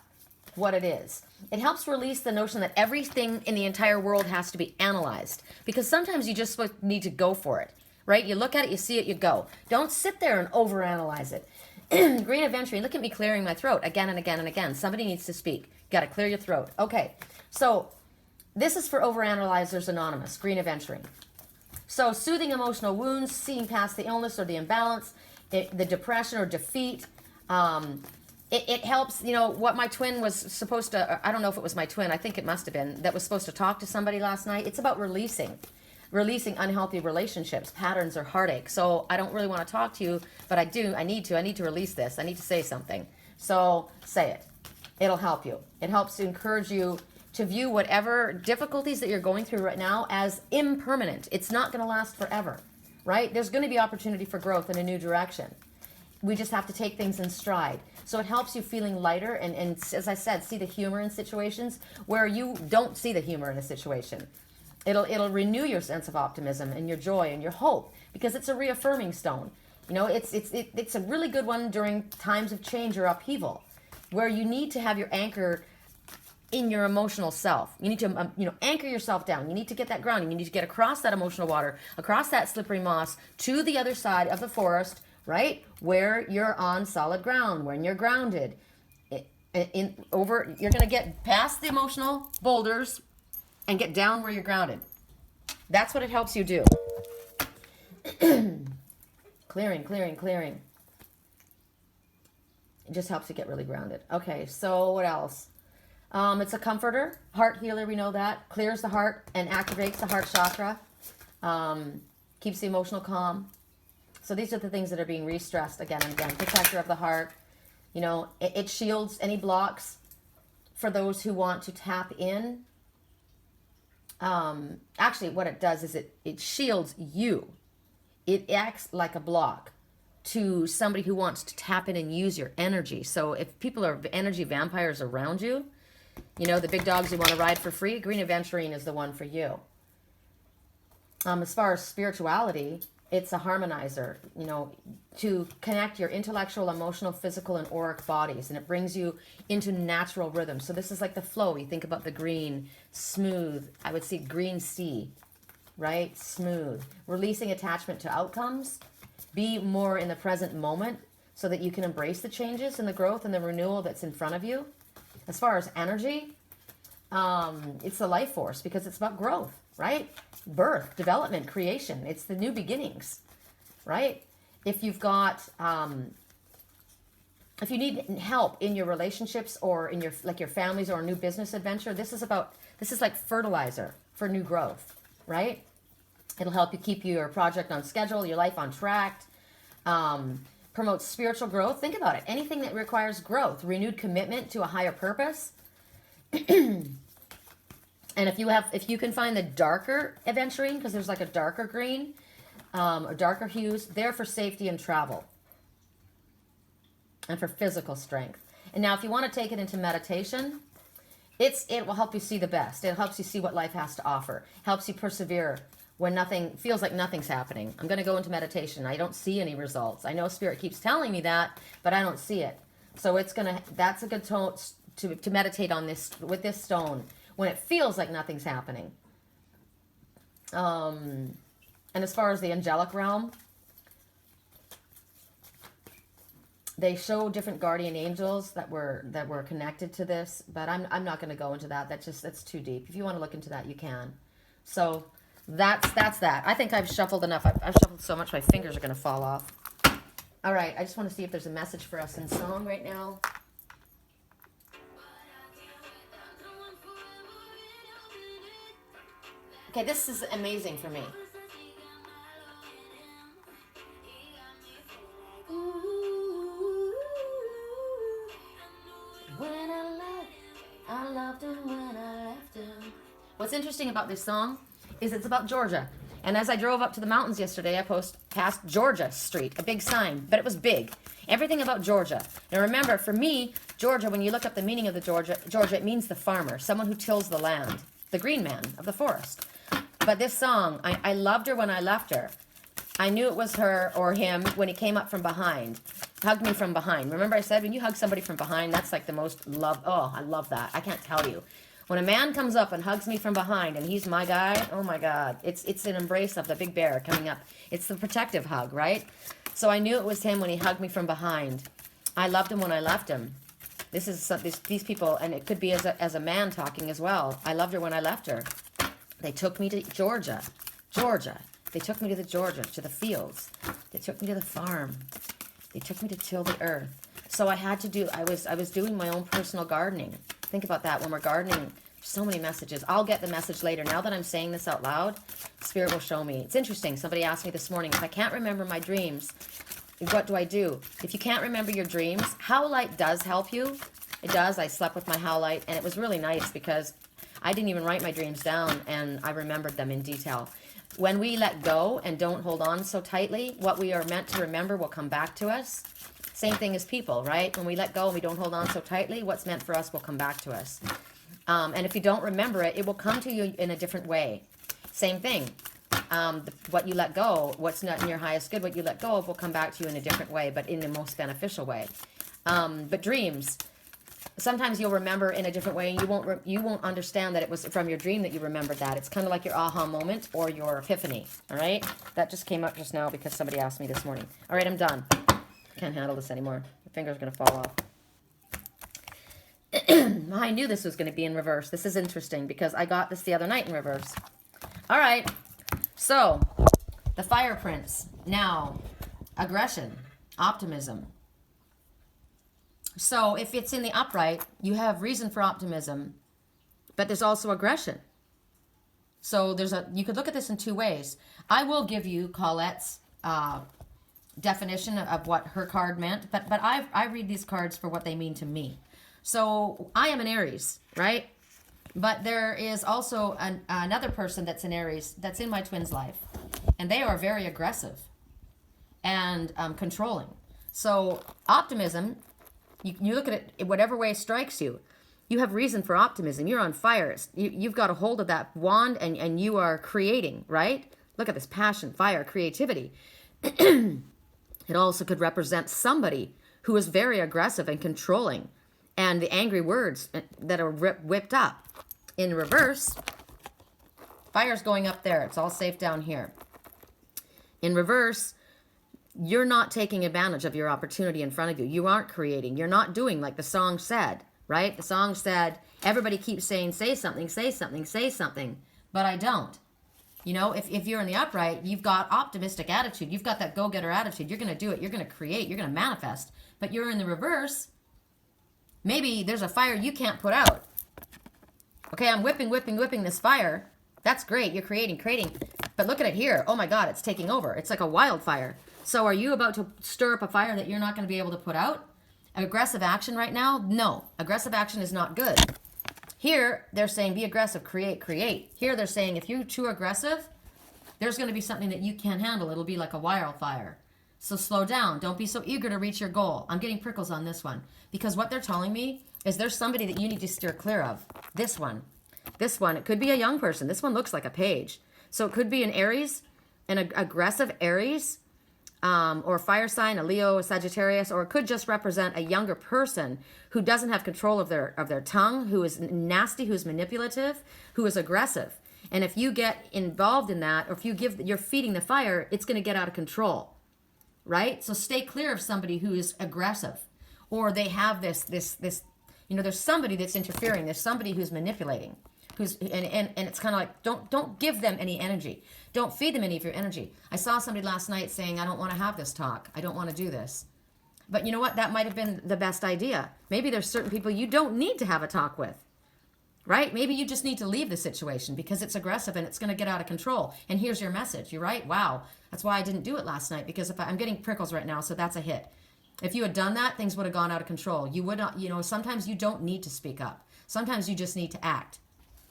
it is. It helps release the notion that everything in the entire world has to be analyzed, because sometimes you just need to go for it, right? You look at it, you see it, you go. Don't sit there and overanalyze it. Green aventurine, look at me clearing my throat again and again and again. Somebody needs to speak. Got to clear your throat. Okay, so this is for Overanalyzers Anonymous, green aventurine. So soothing emotional wounds, seeing past the illness or the imbalance, the depression or defeat. It helps, what my twin was supposed to, I don't know if it was my twin, I think it must have been, that was supposed to talk to somebody last night. It's about releasing unhealthy relationships, patterns, or heartache. So I don't really want to talk to you, but I need to release this. I need to say something. So say it. It'll help you. It helps to encourage you to view whatever difficulties that you're going through right now as impermanent. It's not going to last forever, right? There's going to be opportunity for growth in a new direction. We just have to take things in stride. So it helps you feeling lighter and as I said, see the humor in situations where you don't see the humor in a situation. It'll renew your sense of optimism and your joy and your hope, because it's a reaffirming stone. It's a really good one during times of change or upheaval, where you need to have your anchor in your emotional self. You need to anchor yourself down. You need to get that grounding. You need to get across that emotional water, across that slippery moss, to the other side of the forest, right, where you're on solid ground, when you're grounded. You're going to get past the emotional boulders and get down where you're grounded. That's what it helps you do. Clearing. It just helps you get really grounded. Okay, so what else? It's a comforter, heart healer, we know that. Clears the heart and activates the heart chakra. Keeps the emotional calm. So these are the things that are being re-stressed again and again. Protector of the heart. It shields any blocks for those who want to tap in. Actually, what it does is it shields you. It acts like a block to somebody who wants to tap in and use your energy. So if people are energy vampires around you, the big dogs you want to ride for free, green aventurine is the one for you. As far as spirituality, it's a harmonizer, you know, to connect your intellectual, emotional, physical, and auric bodies. And it brings you into natural rhythm. So this is like the flow. You think about the green, smooth, I would say green sea, right? Smooth. Releasing attachment to outcomes. Be more in the present moment so that you can embrace the changes and the growth and the renewal that's in front of you. As far as energy, it's the life force because it's about growth, right? Birth, development, creation. It's the new beginnings, right? If you've got, if you need help in your relationships or in your, like your families or a new business adventure, this is like fertilizer for new growth, right? It'll help you keep your project on schedule, your life on track, promote spiritual growth. Think about it. Anything that requires growth, renewed commitment to a higher purpose. And if you can find the darker aventurine, because there's like a darker green, or darker hues, they're for safety and travel. And for physical strength. And now if you want to take it into meditation, it will help you see the best. It helps you see what life has to offer. Helps you persevere when nothing feels like nothing's happening. I'm going to go into meditation. I don't see any results. I know Spirit keeps telling me that, but I don't see it. So that's a good tone to meditate on this with this stone when it feels like nothing's happening. And as far as the angelic realm, they show different guardian angels that were connected to this, but I'm not going to go into that. That's too deep. If you want to look into that, you can. So that's that. I think I've shuffled enough. I've shuffled so much my fingers are going to fall off. All right, I just want to see if there's a message for us in song right now. Okay, this is amazing for me. I loved him when I left him. What's interesting about this song is it's about Georgia. And as I drove up to the mountains yesterday, I passed Georgia Street, a big sign, but it was big. Everything about Georgia. Now remember, for me, Georgia, when you look up the meaning of the Georgia, it means the farmer, someone who tills the land, the green man of the forest. But this song, I loved her when I left her. I knew it was her or him when he came up from behind, hugged me from behind. Remember I said when you hug somebody from behind, that's like the most love. Oh, I love that. I can't tell you. When a man comes up and hugs me from behind and he's my guy, oh my God. It's an embrace of the big bear coming up. It's the protective hug, right? So I knew it was him when he hugged me from behind. I loved him when I left him. This is these people, and it could be as a man talking as well. I loved her when I left her. They took me to Georgia. They took me to the fields. They took me to the farm. They took me to till the earth. So I was doing my own personal gardening. Think about that when we're gardening. So many messages. I'll get the message later. Now that I'm saying this out loud, Spirit will show me. It's interesting. Somebody asked me this morning, if I can't remember my dreams, what do I do? If you can't remember your dreams, howlite does help you. It does. I slept with my howlite, and it was really nice because I didn't even write my dreams down, and I remembered them in detail. When we let go and don't hold on so tightly, what we are meant to remember will come back to us. Same thing as people, right? When we let go and we don't hold on so tightly, what's meant for us will come back to us. And if you don't remember it, it will come to you in a different way. Same thing. What you let go, what's not in your highest good, what you let go of will come back to you in a different way, but in the most beneficial way. But dreams, sometimes you'll remember in a different way, and you won't understand that it was from your dream that you remembered that. It's kind of like your aha moment or your epiphany, all right? That just came up just now because somebody asked me this morning. All right, I'm done. Can't handle this anymore. My finger's going to fall off. I knew this was going to be in reverse. This is interesting because I got this the other night in reverse. All right. So, the fire prince. Now, aggression, optimism. So, if it's in the upright, you have reason for optimism, but there's also aggression. So, you could look at this in two ways. I will give you Colette's definition of what her card meant, but I read these cards for what they mean to me. So I am an Aries, right? But there is also another person that's an Aries that's in my twin's life, and they are very aggressive and controlling. So optimism, you look at it whatever way strikes you. You have reason for optimism. You're on fire. You've got a hold of that wand, and you are creating, right? Look at this passion, fire, creativity. It also could represent somebody who is very aggressive and controlling, and the angry words that are whipped up. In reverse, fire's going up there. It's all safe down here. In reverse, you're not taking advantage of your opportunity in front of you. You aren't creating. You're not doing like the song said, right? The song said, everybody keeps saying, say something, say something, say something, but I don't. You know, if you're in the upright, you've got optimistic attitude. You've got that go-getter attitude. You're going to do it. You're going to create. You're going to manifest. But you're in the reverse. Maybe there's a fire you can't put out. Okay, I'm whipping this fire. That's great. You're creating. But look at it here. Oh my God, it's taking over. It's like a wildfire. So are you about to stir up a fire that you're not going to be able to put out? Aggressive action right now? No. Aggressive action is not good. Here, they're saying be aggressive, create. Here, they're saying if you're too aggressive, there's going to be something that you can't handle. It'll be like a wildfire. So slow down. Don't be so eager to reach your goal. I'm getting prickles on this one. Because what they're telling me is there's somebody that you need to steer clear of. This one, it could be a young person. This one looks like a page. So it could be an Aries, an aggressive Aries, or fire sign, a Leo, a Sagittarius, or it could just represent a younger person who doesn't have control of their tongue, who is nasty, who's manipulative, who is aggressive. And if you get involved in that, or if you're feeding the fire, it's going to get out of control, right? So stay clear of somebody who is aggressive, or they have this, there's somebody that's interfering. There's somebody who's manipulating. And it's kind of like, don't give them any energy. Don't feed them any of your energy. I saw somebody last night saying, I don't want to have this talk. I don't want to do this. But you know what? That might have been the best idea. Maybe there's certain people you don't need to have a talk with, right? Maybe you just need to leave the situation because it's aggressive and it's going to get out of control. And here's your message. You're right. Wow. That's why I didn't do it last night, because I'm getting prickles right now. So that's a hit. If you had done that, things would have gone out of control. You would not, sometimes you don't need to speak up. Sometimes you just need to act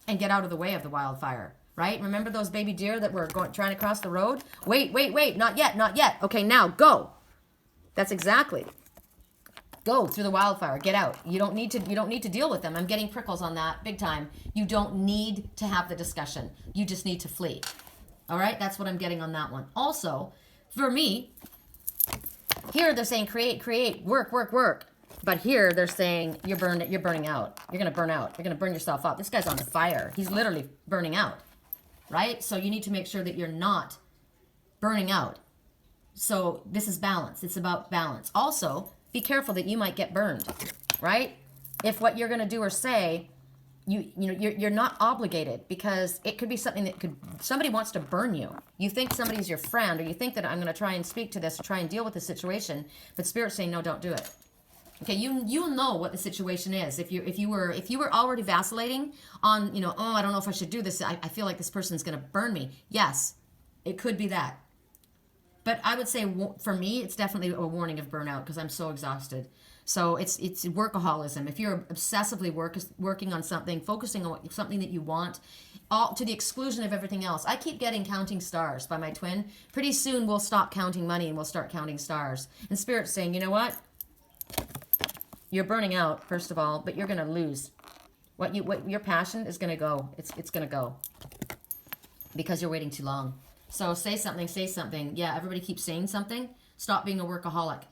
and get out of the way of the wildfire, right? Remember those baby deer that were trying to cross the road? Wait, not yet. Okay, now go. That's exactly. Go through the wildfire, get out. You don't need to deal with them. I'm getting prickles on that big time. You don't need to have the discussion. You just need to flee. All right? That's what I'm getting on that one. Also, for me, here they're saying create, work. But here they're saying you're burning out. You're going to burn out. You're going to burn yourself up. This guy's on fire. He's literally burning out, right? So you need to make sure that you're not burning out. So this is balance. It's about balance. Also, be careful that you might get burned, right? If what you're going to do or say, you're not obligated, because it could be something somebody wants to burn you. You think somebody's your friend, or you think that I'm going to try and speak to this or try and deal with the situation, but Spirit's saying, no, don't do it. Okay, you'll know what the situation is. If you were already vacillating on, I don't know if I should do this. I feel like this person's going to burn me. Yes, it could be that. But I would say for me, it's definitely a warning of burnout, because I'm so exhausted. So it's workaholism. If you're obsessively working on something, focusing on something that you want, all to the exclusion of everything else. I keep getting counting stars by my twin. Pretty soon we'll stop counting money and we'll start counting stars. And Spirit's saying, you know what? You're burning out, first of all, but you're going to lose. What your passion is going to go. It's going to go because you're waiting too long. So say something. Yeah, everybody keeps saying something. Stop being a workaholic.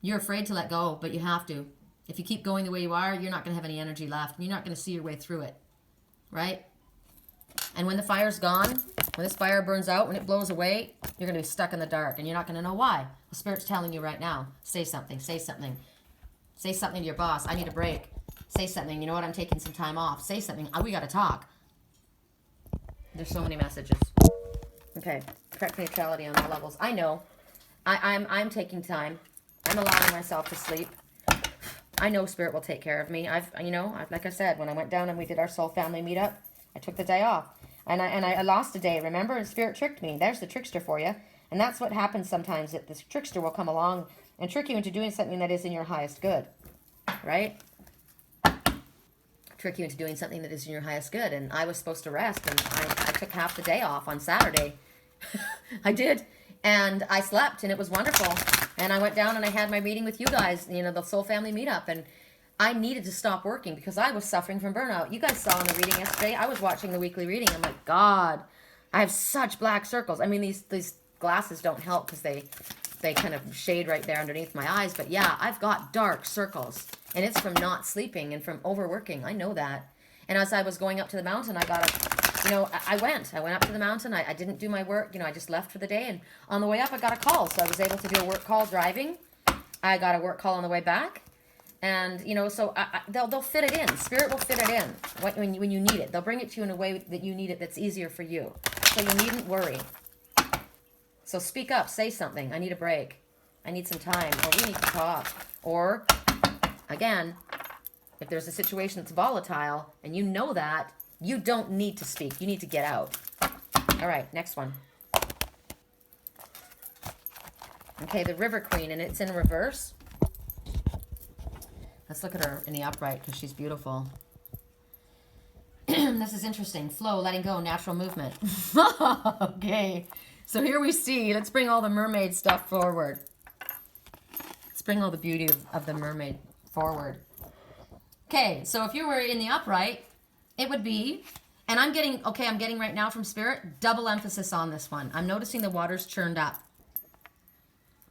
You're afraid to let go, but you have to. If you keep going the way you are, you're not going to have any energy left. You're not going to see your way through it, right? And when the fire's gone, when this fire burns out, when it blows away, you're going to be stuck in the dark, and you're not going to know why. The Spirit's telling you right now, say something. Say something to your boss. I need a break. Say something. You know what? I'm taking some time off. Say something. We got to talk. There's so many messages. Okay. Correct neutrality on all levels. I know. I'm taking time. I'm allowing myself to sleep. I know Spirit will take care of me. Like I said, when I went down and we did our soul family meetup, I took the day off. And I lost a day, remember? And Spirit tricked me. There's the trickster for you. And that's what happens sometimes, that this trickster will come along and trick you into doing something that is in your highest good. Right? Trick you into doing something that is in your highest good. And I was supposed to rest, and I took half the day off on Saturday. I did. And I slept, and it was wonderful. And I went down and I had my meeting with you guys, the Soul Family Meetup. And I needed to stop working because I was suffering from burnout. You guys saw in the reading yesterday, I was watching the weekly reading. I'm like, God, I have such black circles. I mean, these glasses don't help because they kind of shade right there underneath my eyes. But yeah, I've got dark circles. And it's from not sleeping and from overworking. I know that. And as I was going up to the mountain, I went up to the mountain. I didn't do my work. I just left for the day. And on the way up, I got a call. So I was able to do a work call driving. I got a work call on the way back. And, so they'll fit it in. Spirit will fit it in when you need it. They'll bring it to you in a way that you need it that's easier for you. So you needn't worry. So speak up. Say something. I need a break. I need some time. Or we need to talk. Or, again, if there's a situation that's volatile and you know that, you don't need to speak. You need to get out. All right, next one. Okay, the River Queen, and it's in reverse. Let's look at her in the upright because she's beautiful. This is interesting. Flow, letting go, natural movement. Okay, so here we see, let's bring all the mermaid stuff forward. Let's bring all the beauty of the mermaid forward. Okay, so if you were in the upright, it would be, and I'm getting right now from Spirit, double emphasis on this one. I'm noticing the water's churned up.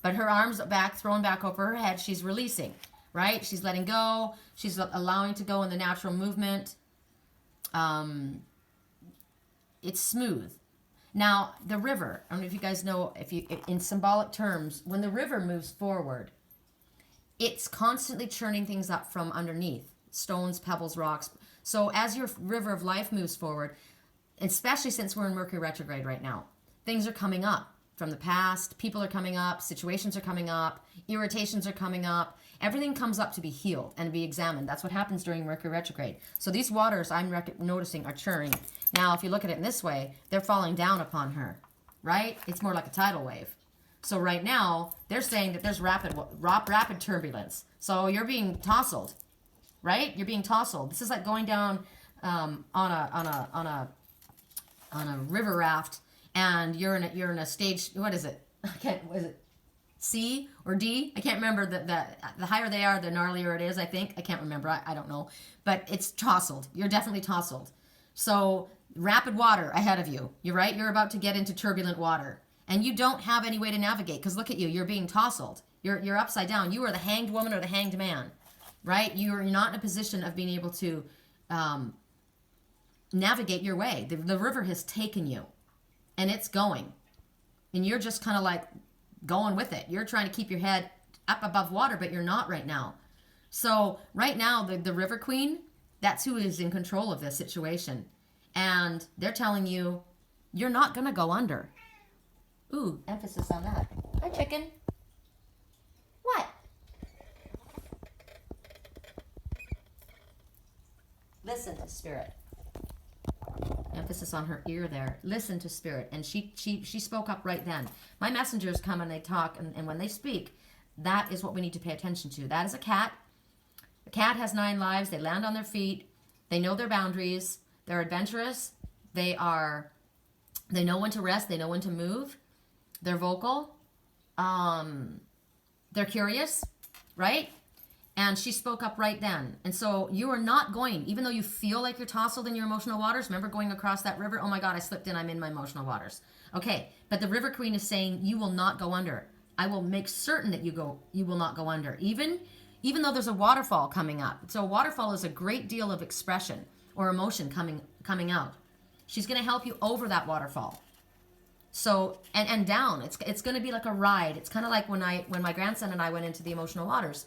But her arms back, thrown back over her head, she's releasing, right? She's letting go. She's allowing to go in the natural movement. It's smooth. Now, the river, I don't know if you guys know, in symbolic terms, when the river moves forward, it's constantly churning things up from underneath. Stones, pebbles, rocks. So as your river of life moves forward, especially since we're in Mercury retrograde right now, things are coming up from the past. People are coming up. Situations are coming up. Irritations are coming up. Everything comes up to be healed and be examined. That's what happens during Mercury retrograde. So these waters I'm noticing are churning. Now, if you look at it in this way, they're falling down upon her, right? It's more like a tidal wave. So right now, they're saying that there's rapid turbulence. So you're being tousled, right? You're being tousled. This is like going down on a river raft, and you're in a stage. What is it? Was it C or D? I can't remember. The higher they are, the gnarlier it is. I think I can't remember. I don't know, but it's tousled. You're definitely tousled. So rapid water ahead of you. You're right. You're about to get into turbulent water. And you don't have any way to navigate because look at you. You're being tousled. You're upside down. You are the hanged woman or the hanged man, right? You're not in a position of being able to navigate your way. The river has taken you, and it's going. And you're just kind of like going with it. You're trying to keep your head up above water, but you're not right now. So right now, the River Queen, that's who is in control of this situation. And they're telling you, you're not going to go under. Ooh, emphasis on that. Hi, chicken. What? Listen to Spirit. Emphasis on her ear there. Listen to Spirit. And she spoke up right then. My messengers come and they talk, and when they speak, that is what we need to pay attention to. That is a cat. A cat has 9 lives. They land on their feet. They know their boundaries. They're adventurous. They know when to rest. They know when to move. They're vocal. They're curious, right? And she spoke up right then. And so you are not going, even though you feel like you're tousled in your emotional waters. Remember going across that river? Oh my God, I slipped in. I'm in my emotional waters. Okay, but the River Queen is saying you will not go under. I will make certain that you will not go under. Even though there's a waterfall coming up. So a waterfall is a great deal of expression or emotion coming out. She's going to help you over that waterfall. So, and down. It's going to be like a ride. It's kind of like when my grandson and I went into the emotional waters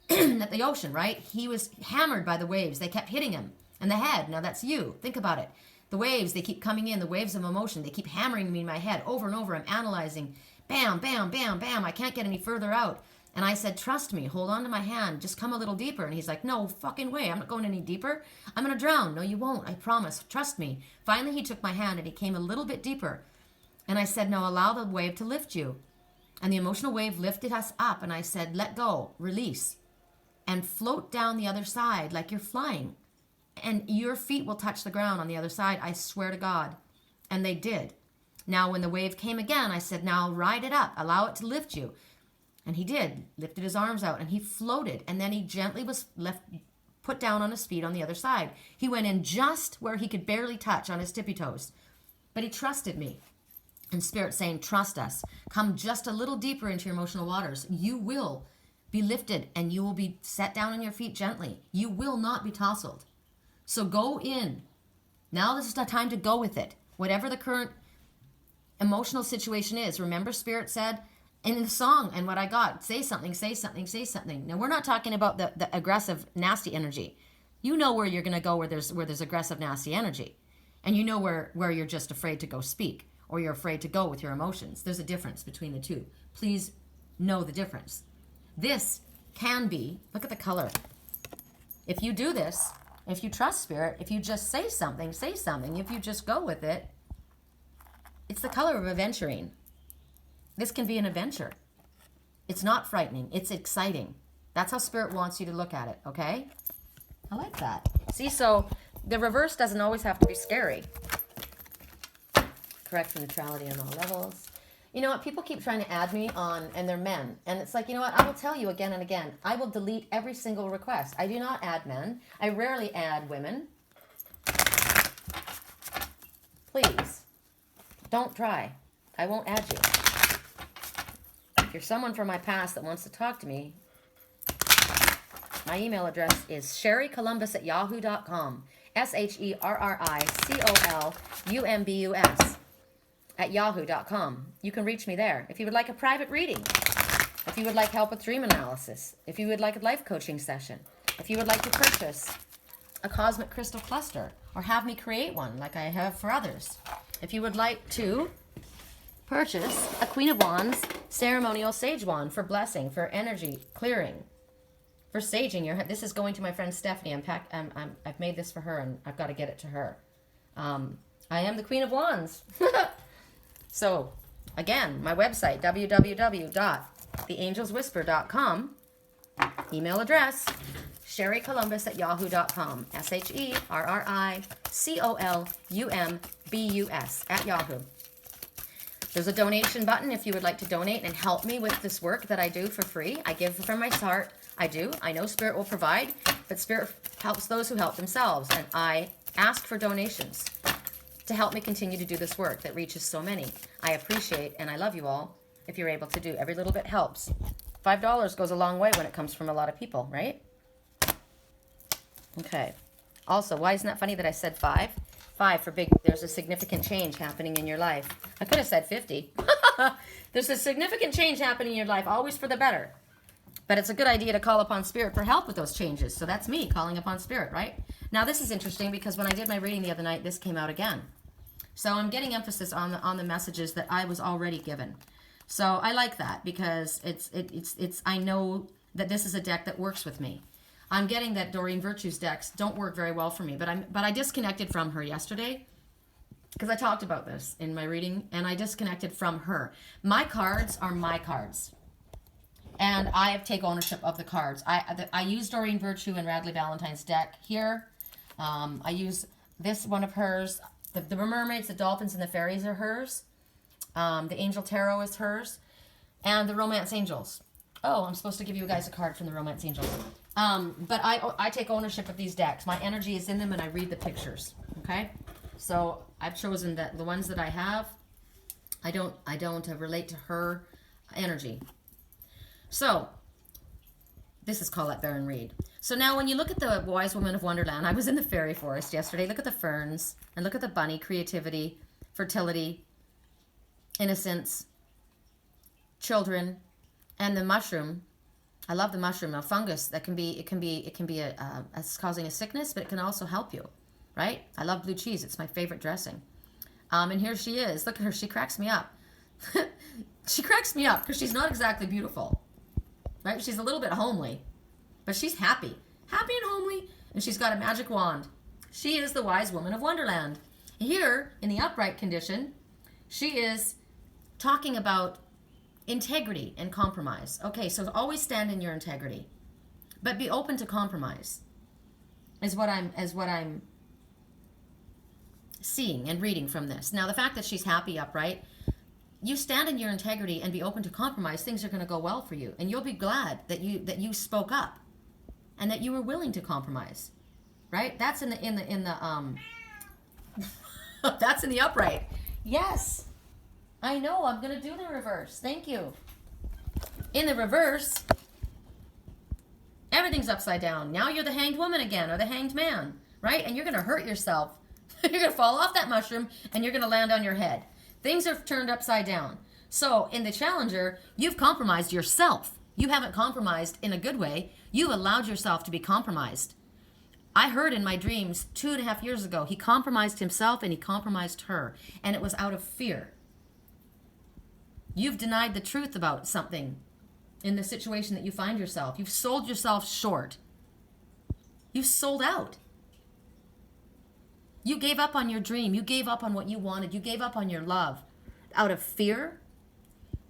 at the ocean, right? He was hammered by the waves. They kept hitting him in the head. Now that's you. Think about it. The waves, they keep coming in, the waves of emotion. They keep hammering me in my head over and over. I'm analyzing. Bam, bam, bam, bam. I can't get any further out. And I said, trust me, hold on to my hand, just come a little deeper. And he's like, no fucking way, I'm not going any deeper. I'm going to drown. No, you won't, I promise, trust me. Finally, he took my hand and he came a little bit deeper. And I said, no, allow the wave to lift you. And the emotional wave lifted us up. And I said, let go, release, and float down the other side like you're flying. And your feet will touch the ground on the other side, I swear to God. And they did. Now, when the wave came again, I said, now ride it up, allow it to lift you. And he did, lifted his arms out, and he floated. And then he gently was put down on his feet on the other side. He went in just where he could barely touch on his tippy toes. But he trusted me. And Spirit saying, trust us. Come just a little deeper into your emotional waters. You will be lifted and you will be set down on your feet gently. You will not be tousled. So go in. Now this is the time to go with it. Whatever the current emotional situation is. Remember, Spirit said in the song, and what I got, say something, say something, say something. Now we're not talking about the aggressive, nasty energy. You know where you're going to go where there's aggressive, nasty energy. And you know where you're just afraid to go speak, or you're afraid to go with your emotions. There's a difference between the two. Please know the difference. This can be, look at the color. If you do this, if you trust Spirit, if you just say something, if you just go with it, it's the color of adventuring. This can be an adventure. It's not frightening. It's exciting. That's how Spirit wants you to look at it, okay? I like that. See, so the reverse doesn't always have to be scary. Correct for neutrality on all levels. You know what? People keep trying to add me on, and they're men. And it's like, you know what? I will tell you again and again. I will delete every single request. I do not add men. I rarely add women. Please, don't try. I won't add you. If you're someone from my past that wants to talk to me, my email address is sherrycolumbus@yahoo.com. SHERRICOLUMBUS @yahoo.com. You can reach me there. If you would like a private reading, if you would like help with dream analysis, if you would like a life coaching session, if you would like to purchase a cosmic crystal cluster or have me create one like I have for others, if you would like to purchase a Queen of Wands ceremonial sage wand for blessing, for energy clearing, for saging your head. This is going to my friend Stephanie. I've made this for her, and I've got to get it to her. I am the Queen of Wands. So, again, my website, www.theangelswhisper.com. Email address, sherrycolumbus@yahoo.com. SHERRICOLUMBUS @yahoo. There's a donation button if you would like to donate and help me with this work that I do for free. I give from my heart. I do. I know Spirit will provide, but Spirit helps those who help themselves. And I ask for donations to help me continue to do this work that reaches so many. I appreciate and I love you all if you're able to do. Every little bit helps. $5 goes a long way when it comes from a lot of people, right? Okay. Also, why isn't that funny that I said 5? 5 for big, there's a significant change happening in your life. I could have said 50. There's a significant change happening in your life, always for the better. But it's a good idea to call upon Spirit for help with those changes. So that's me calling upon Spirit, right? Now this is interesting because when I did my reading the other night, this came out again. So I'm getting emphasis on the messages that I was already given. So I like that because it's I know that this is a deck that works with me. I'm getting that Doreen Virtue's decks don't work very well for me, but I disconnected from her yesterday because I talked about this in my reading, and I disconnected from her. My cards are my cards, and I take ownership of the cards. I use Doreen Virtue and Radley Valentine's deck here. I use this one of hers. The mermaids, the dolphins, and the fairies are hers. The angel tarot is hers, and the romance angels. Oh, I'm supposed to give you guys a card from the romance angels. But I take ownership of these decks. My energy is in them, and I read the pictures. Okay, so I've chosen the ones that I have. I don't relate to her energy. So this is Colette Baron Reed. So now when you look at the Wise Woman of Wonderland, I was in the fairy forest yesterday. Look at the ferns and look at the bunny, creativity, fertility, innocence, children, and the mushroom. I love the mushroom. A fungus that can be causing a sickness, but it can also help you, right? I love blue cheese. It's my favorite dressing. And here she is. Look at her. She cracks me up. She cracks me up because she's not exactly beautiful, right? She's a little bit homely, but she's happy and homely, and she's got a magic wand. She is the Wise Woman of Wonderland. Here, in the upright condition, she is talking about integrity and compromise. Okay, so always stand in your integrity, but be open to compromise. Is what I'm seeing and reading from this. Now, the fact that she's happy upright, you stand in your integrity and be open to compromise, things are going to go well for you, and you'll be glad that you spoke up and that you were willing to compromise. Right? That's in the that's in the upright. Yes. I know. I'm going to do the reverse. Thank you. In the reverse, everything's upside down. Now you're the hanged woman again, or the hanged man, right? And you're going to hurt yourself. You're going to fall off that mushroom and you're going to land on your head. Things are turned upside down. So in the Challenger, you've compromised yourself. You haven't compromised in a good way. You allowed yourself to be compromised. I heard in my dreams 2.5 years ago, he compromised himself and he compromised her. And it was out of fear. You've denied the truth about something in the situation that you find yourself. You've sold yourself short. You've sold out. You gave up on your dream. You gave up on what you wanted. You gave up on your love out of fear.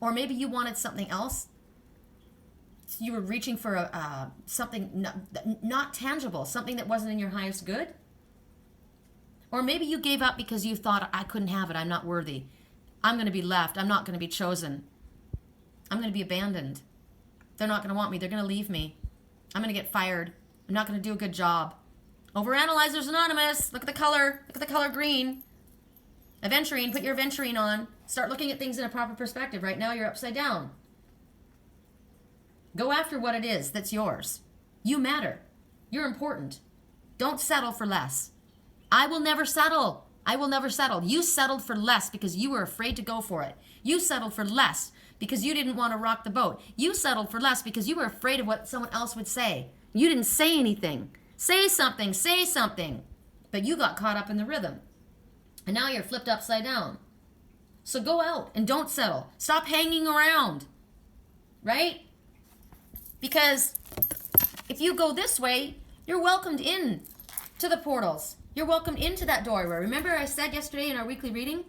Or maybe you wanted something else. You were reaching for something not tangible, something that wasn't in your highest good. Or maybe you gave up because you thought, I couldn't have it. I'm not worthy. I'm going to be left. I'm not going to be chosen. I'm going to be abandoned. They're not going to want me. They're going to leave me. I'm going to get fired. I'm not going to do a good job. Overanalyzers Anonymous. Look at the color. Look at the color green. Aventurine. Put your aventurine on. Start looking at things in a proper perspective. Right now you're upside down. Go after what it is that's yours. You matter. You're important. Don't settle for less. I will never settle. I will never settle. You settled for less because you were afraid to go for it. You settled for less because you didn't want to rock the boat. You settled for less because you were afraid of what someone else would say. You didn't say anything. Say something. Say something. But you got caught up in the rhythm. And now you're flipped upside down. So go out and don't settle. Stop hanging around. Right? Because if you go this way, you're welcomed in to the portals. You're welcomed into that doorway. Remember I said yesterday in our weekly reading,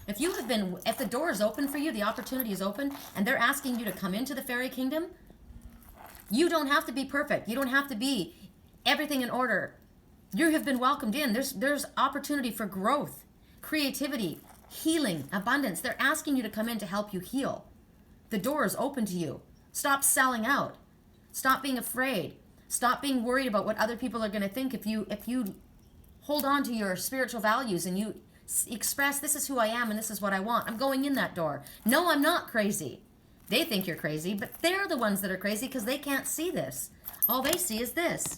if the door is open for you, the opportunity is open, and they're asking you to come into the fairy kingdom, you don't have to be perfect. You don't have to be everything in order. You have been welcomed in. There's opportunity for growth, creativity, healing, abundance. They're asking you to come in to help you heal. The door is open to you. Stop selling out. Stop being afraid. Stop being worried about what other people are going to think if you hold on to your spiritual values and you express, this is who I am and this is what I want. I'm going in that door. No, I'm not crazy. They think you're crazy, but they're the ones that are crazy because they can't see this. All they see is this.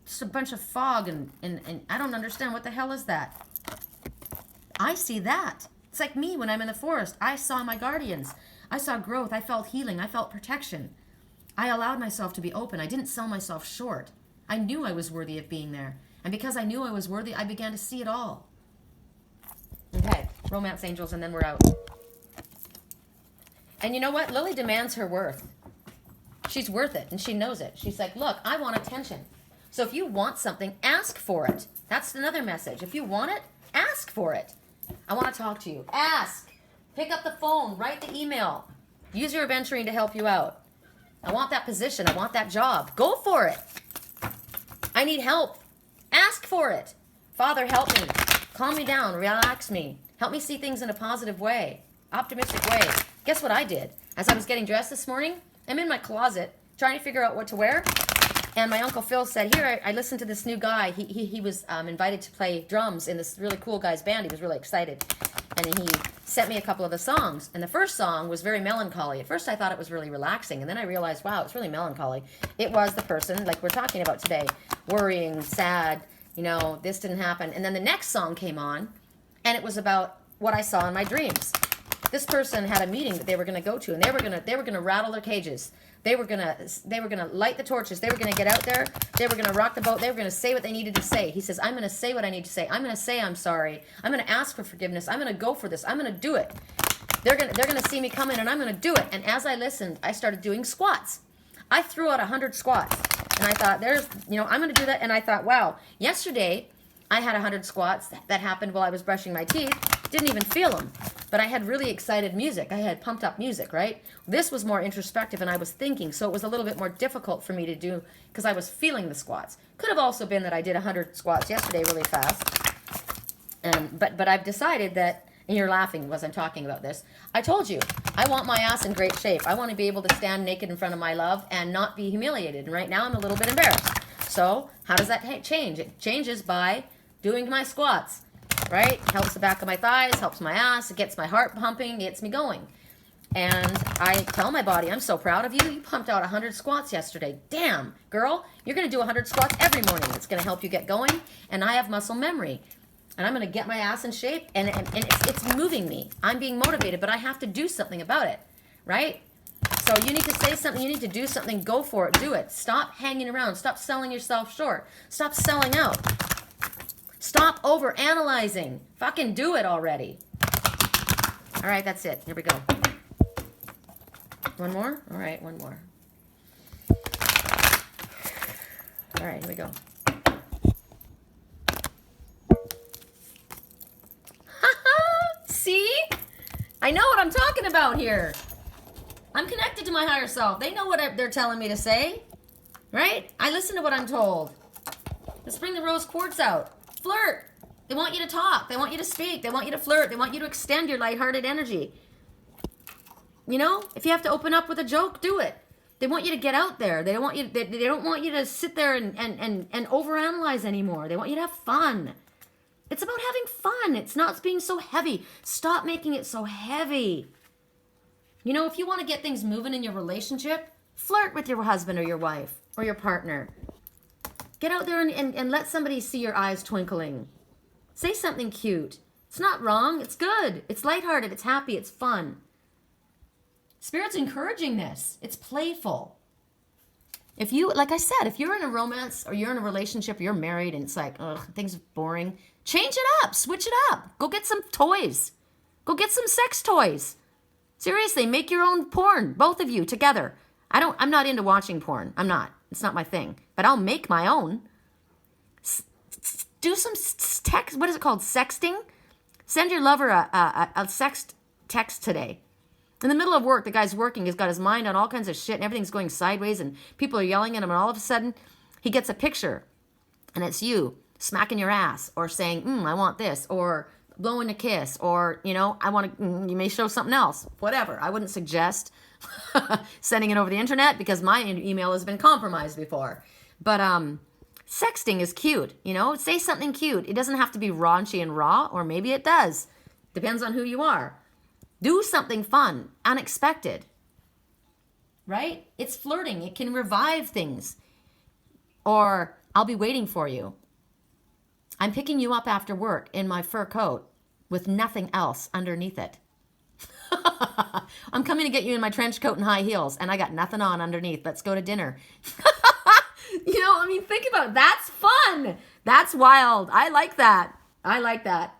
Just a bunch of fog and I don't understand what the hell is that. I see that. It's like me when I'm in the forest. I saw my guardians. I saw growth. I felt healing. I felt protection. I allowed myself to be open. I didn't sell myself short. I knew I was worthy of being there. And because I knew I was worthy, I began to see it all. Okay, romance angels, and then we're out. And you know what? Lily demands her worth. She's worth it, and she knows it. She's like, look, I want attention. So if you want something, ask for it. That's another message. If you want it, ask for it. I want to talk to you. Ask. Pick up the phone. Write the email. Use your aventurine to help you out. I want that position. I want that job. Go for it. I need help. Ask for it. Father, help me. Calm me down. Relax me. Help me see things in a positive way. Optimistic way. Guess what I did? As I was getting dressed this morning, I'm in my closet trying to figure out what to wear. And my Uncle Phil said, here, I listened to this new guy. He was invited to play drums in this really cool guy's band. He was really excited. And he sent me a couple of the songs. And the first song was very melancholy. At first I thought it was really relaxing. And then I realized, wow, it's really melancholy. It was the person, like we're talking about today, worrying, sad, this didn't happen. And then the next song came on, and it was about what I saw in my dreams. This person had a meeting that they were going to go to, and they were going to rattle their cages. They were gonna light the torches. They were gonna get out there. They were gonna rock the boat. They were gonna say what they needed to say. He says, I'm gonna say what I need to say. I'm gonna say I'm sorry. I'm gonna ask for forgiveness. I'm gonna go for this. I'm gonna do it. They're gonna see me come in, and I'm gonna do it. And as I listened, I started doing squats. I threw out 100 squats, and I thought, I'm gonna do that. And I thought, wow, yesterday I had 100 squats that happened while I was brushing my teeth. Didn't even feel them. But I had really excited music. I had pumped up music, right? This was more introspective, and I was thinking, so it was a little bit more difficult for me to do because I was feeling the squats. Could have also been that I did 100 squats yesterday really fast. But I've decided that, and you're laughing as I'm talking about this. I told you, I want my ass in great shape. I want to be able to stand naked in front of my love and not be humiliated. And right now I'm a little bit embarrassed. So how does that change? It changes by doing my squats, right? Helps the back of my thighs, helps my ass, it gets my heart pumping, gets me going. And I tell my body, I'm so proud of you. You pumped out 100 squats yesterday. Damn, girl, you're going to do 100 squats every morning. It's going to help you get going. And I have muscle memory. And I'm going to get my ass in shape. And it's moving me. I'm being motivated, but I have to do something about it, right? So you need to say something. You need to do something. Go for it. Do it. Stop hanging around. Stop selling yourself short. Stop selling out. Stop over-analyzing. Fucking do it already. All right, that's it. Here we go. One more? All right, one more. All right, here we go. See? I know what I'm talking about here. I'm connected to my higher self. They know what they're telling me to say, right? I listen to what I'm told. Let's bring the rose quartz out. Flirt. They want you to talk. They want you to speak. They want you to flirt. They want you to extend your lighthearted energy. You know, if you have to open up with a joke, do it. They want you to get out there. They don't want you. They don't want you to sit there and overanalyze anymore. They want you to have fun. It's about having fun. It's not being so heavy. Stop making it so heavy. You know, if you want to get things moving in your relationship, flirt with your husband or your wife or your partner. Get out there and let somebody see your eyes twinkling. Say something cute. It's not wrong. It's good. It's lighthearted. It's happy. It's fun. Spirit's encouraging this. It's playful. If you, like I said, if you're in a romance or you're in a relationship, or you're married and it's like, ugh, things are boring, change it up. Switch it up. Go get some toys. Go get some sex toys. Seriously, make your own porn, both of you together. I'm not into watching porn. I'm not. It's not my thing. But I'll make my own. Do some text. What is it called? Sexting? Send your lover a sext text today. In the middle of work, the guy's working. He's got his mind on all kinds of shit, and everything's going sideways, and people are yelling at him, and all of a sudden, he gets a picture, and it's you smacking your ass, or saying, I want this, or blowing a kiss, or, you know, I want to, you may show something else. Whatever. I wouldn't suggest sending it over the internet, because my email has been compromised before. But sexting is cute, you know? Say something cute. It doesn't have to be raunchy and raw, or maybe it does. Depends on who you are. Do something fun, unexpected, right? It's flirting. It can revive things. Or, I'll be waiting for you. I'm picking you up after work in my fur coat with nothing else underneath it. I'm coming to get you in my trench coat and high heels, and I got nothing on underneath. Let's go to dinner. You know, I mean, think about it. That's fun. That's wild. I like that. I like that.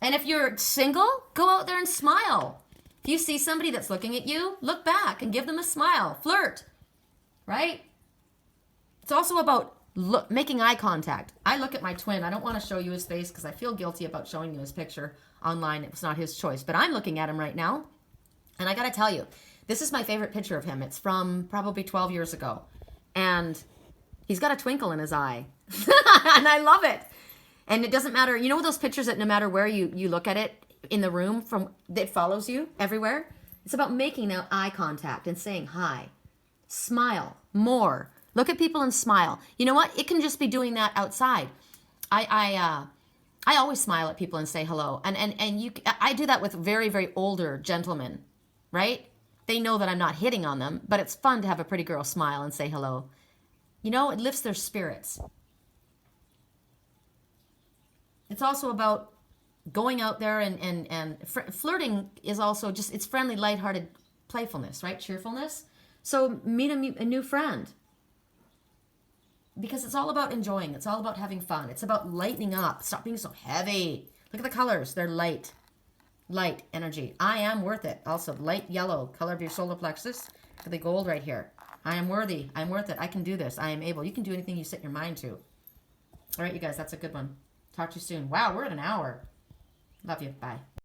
And if you're single, go out there and smile. If you see somebody that's looking at you, look back and give them a smile. Flirt, right? It's also about making eye contact. I look at my twin. I don't want to show you his face because I feel guilty about showing you his picture online. It was not his choice. But I'm looking at him right now. And I got to tell you, this is my favorite picture of him. It's from probably 12 years ago. And he's got a twinkle in his eye. And I love it. And it doesn't matter. You know those pictures that no matter where you look at it in the room, it follows you everywhere? It's about making that eye contact and saying hi. Smile more. Look at people and smile. You know what? It can just be doing that outside. I always smile at people and say hello. And I do that with very, very older gentlemen, right? They know that I'm not hitting on them, but it's fun to have a pretty girl smile and say hello. You know, it lifts their spirits. It's also about going out there and flirting is also just, it's friendly, lighthearted playfulness, right? Cheerfulness. So meet a new friend. Because it's all about enjoying. It's all about having fun. It's about lightening up. Stop being so heavy. Look at the colors. They're light. Light energy. I am worth it. Also, light yellow, color of your solar plexus. For the gold right here. I am worthy. I'm worth it. I can do this. I am able. You can do anything you set your mind to. All right, you guys, that's a good one. Talk to you soon. Wow, we're at an hour. Love you. Bye.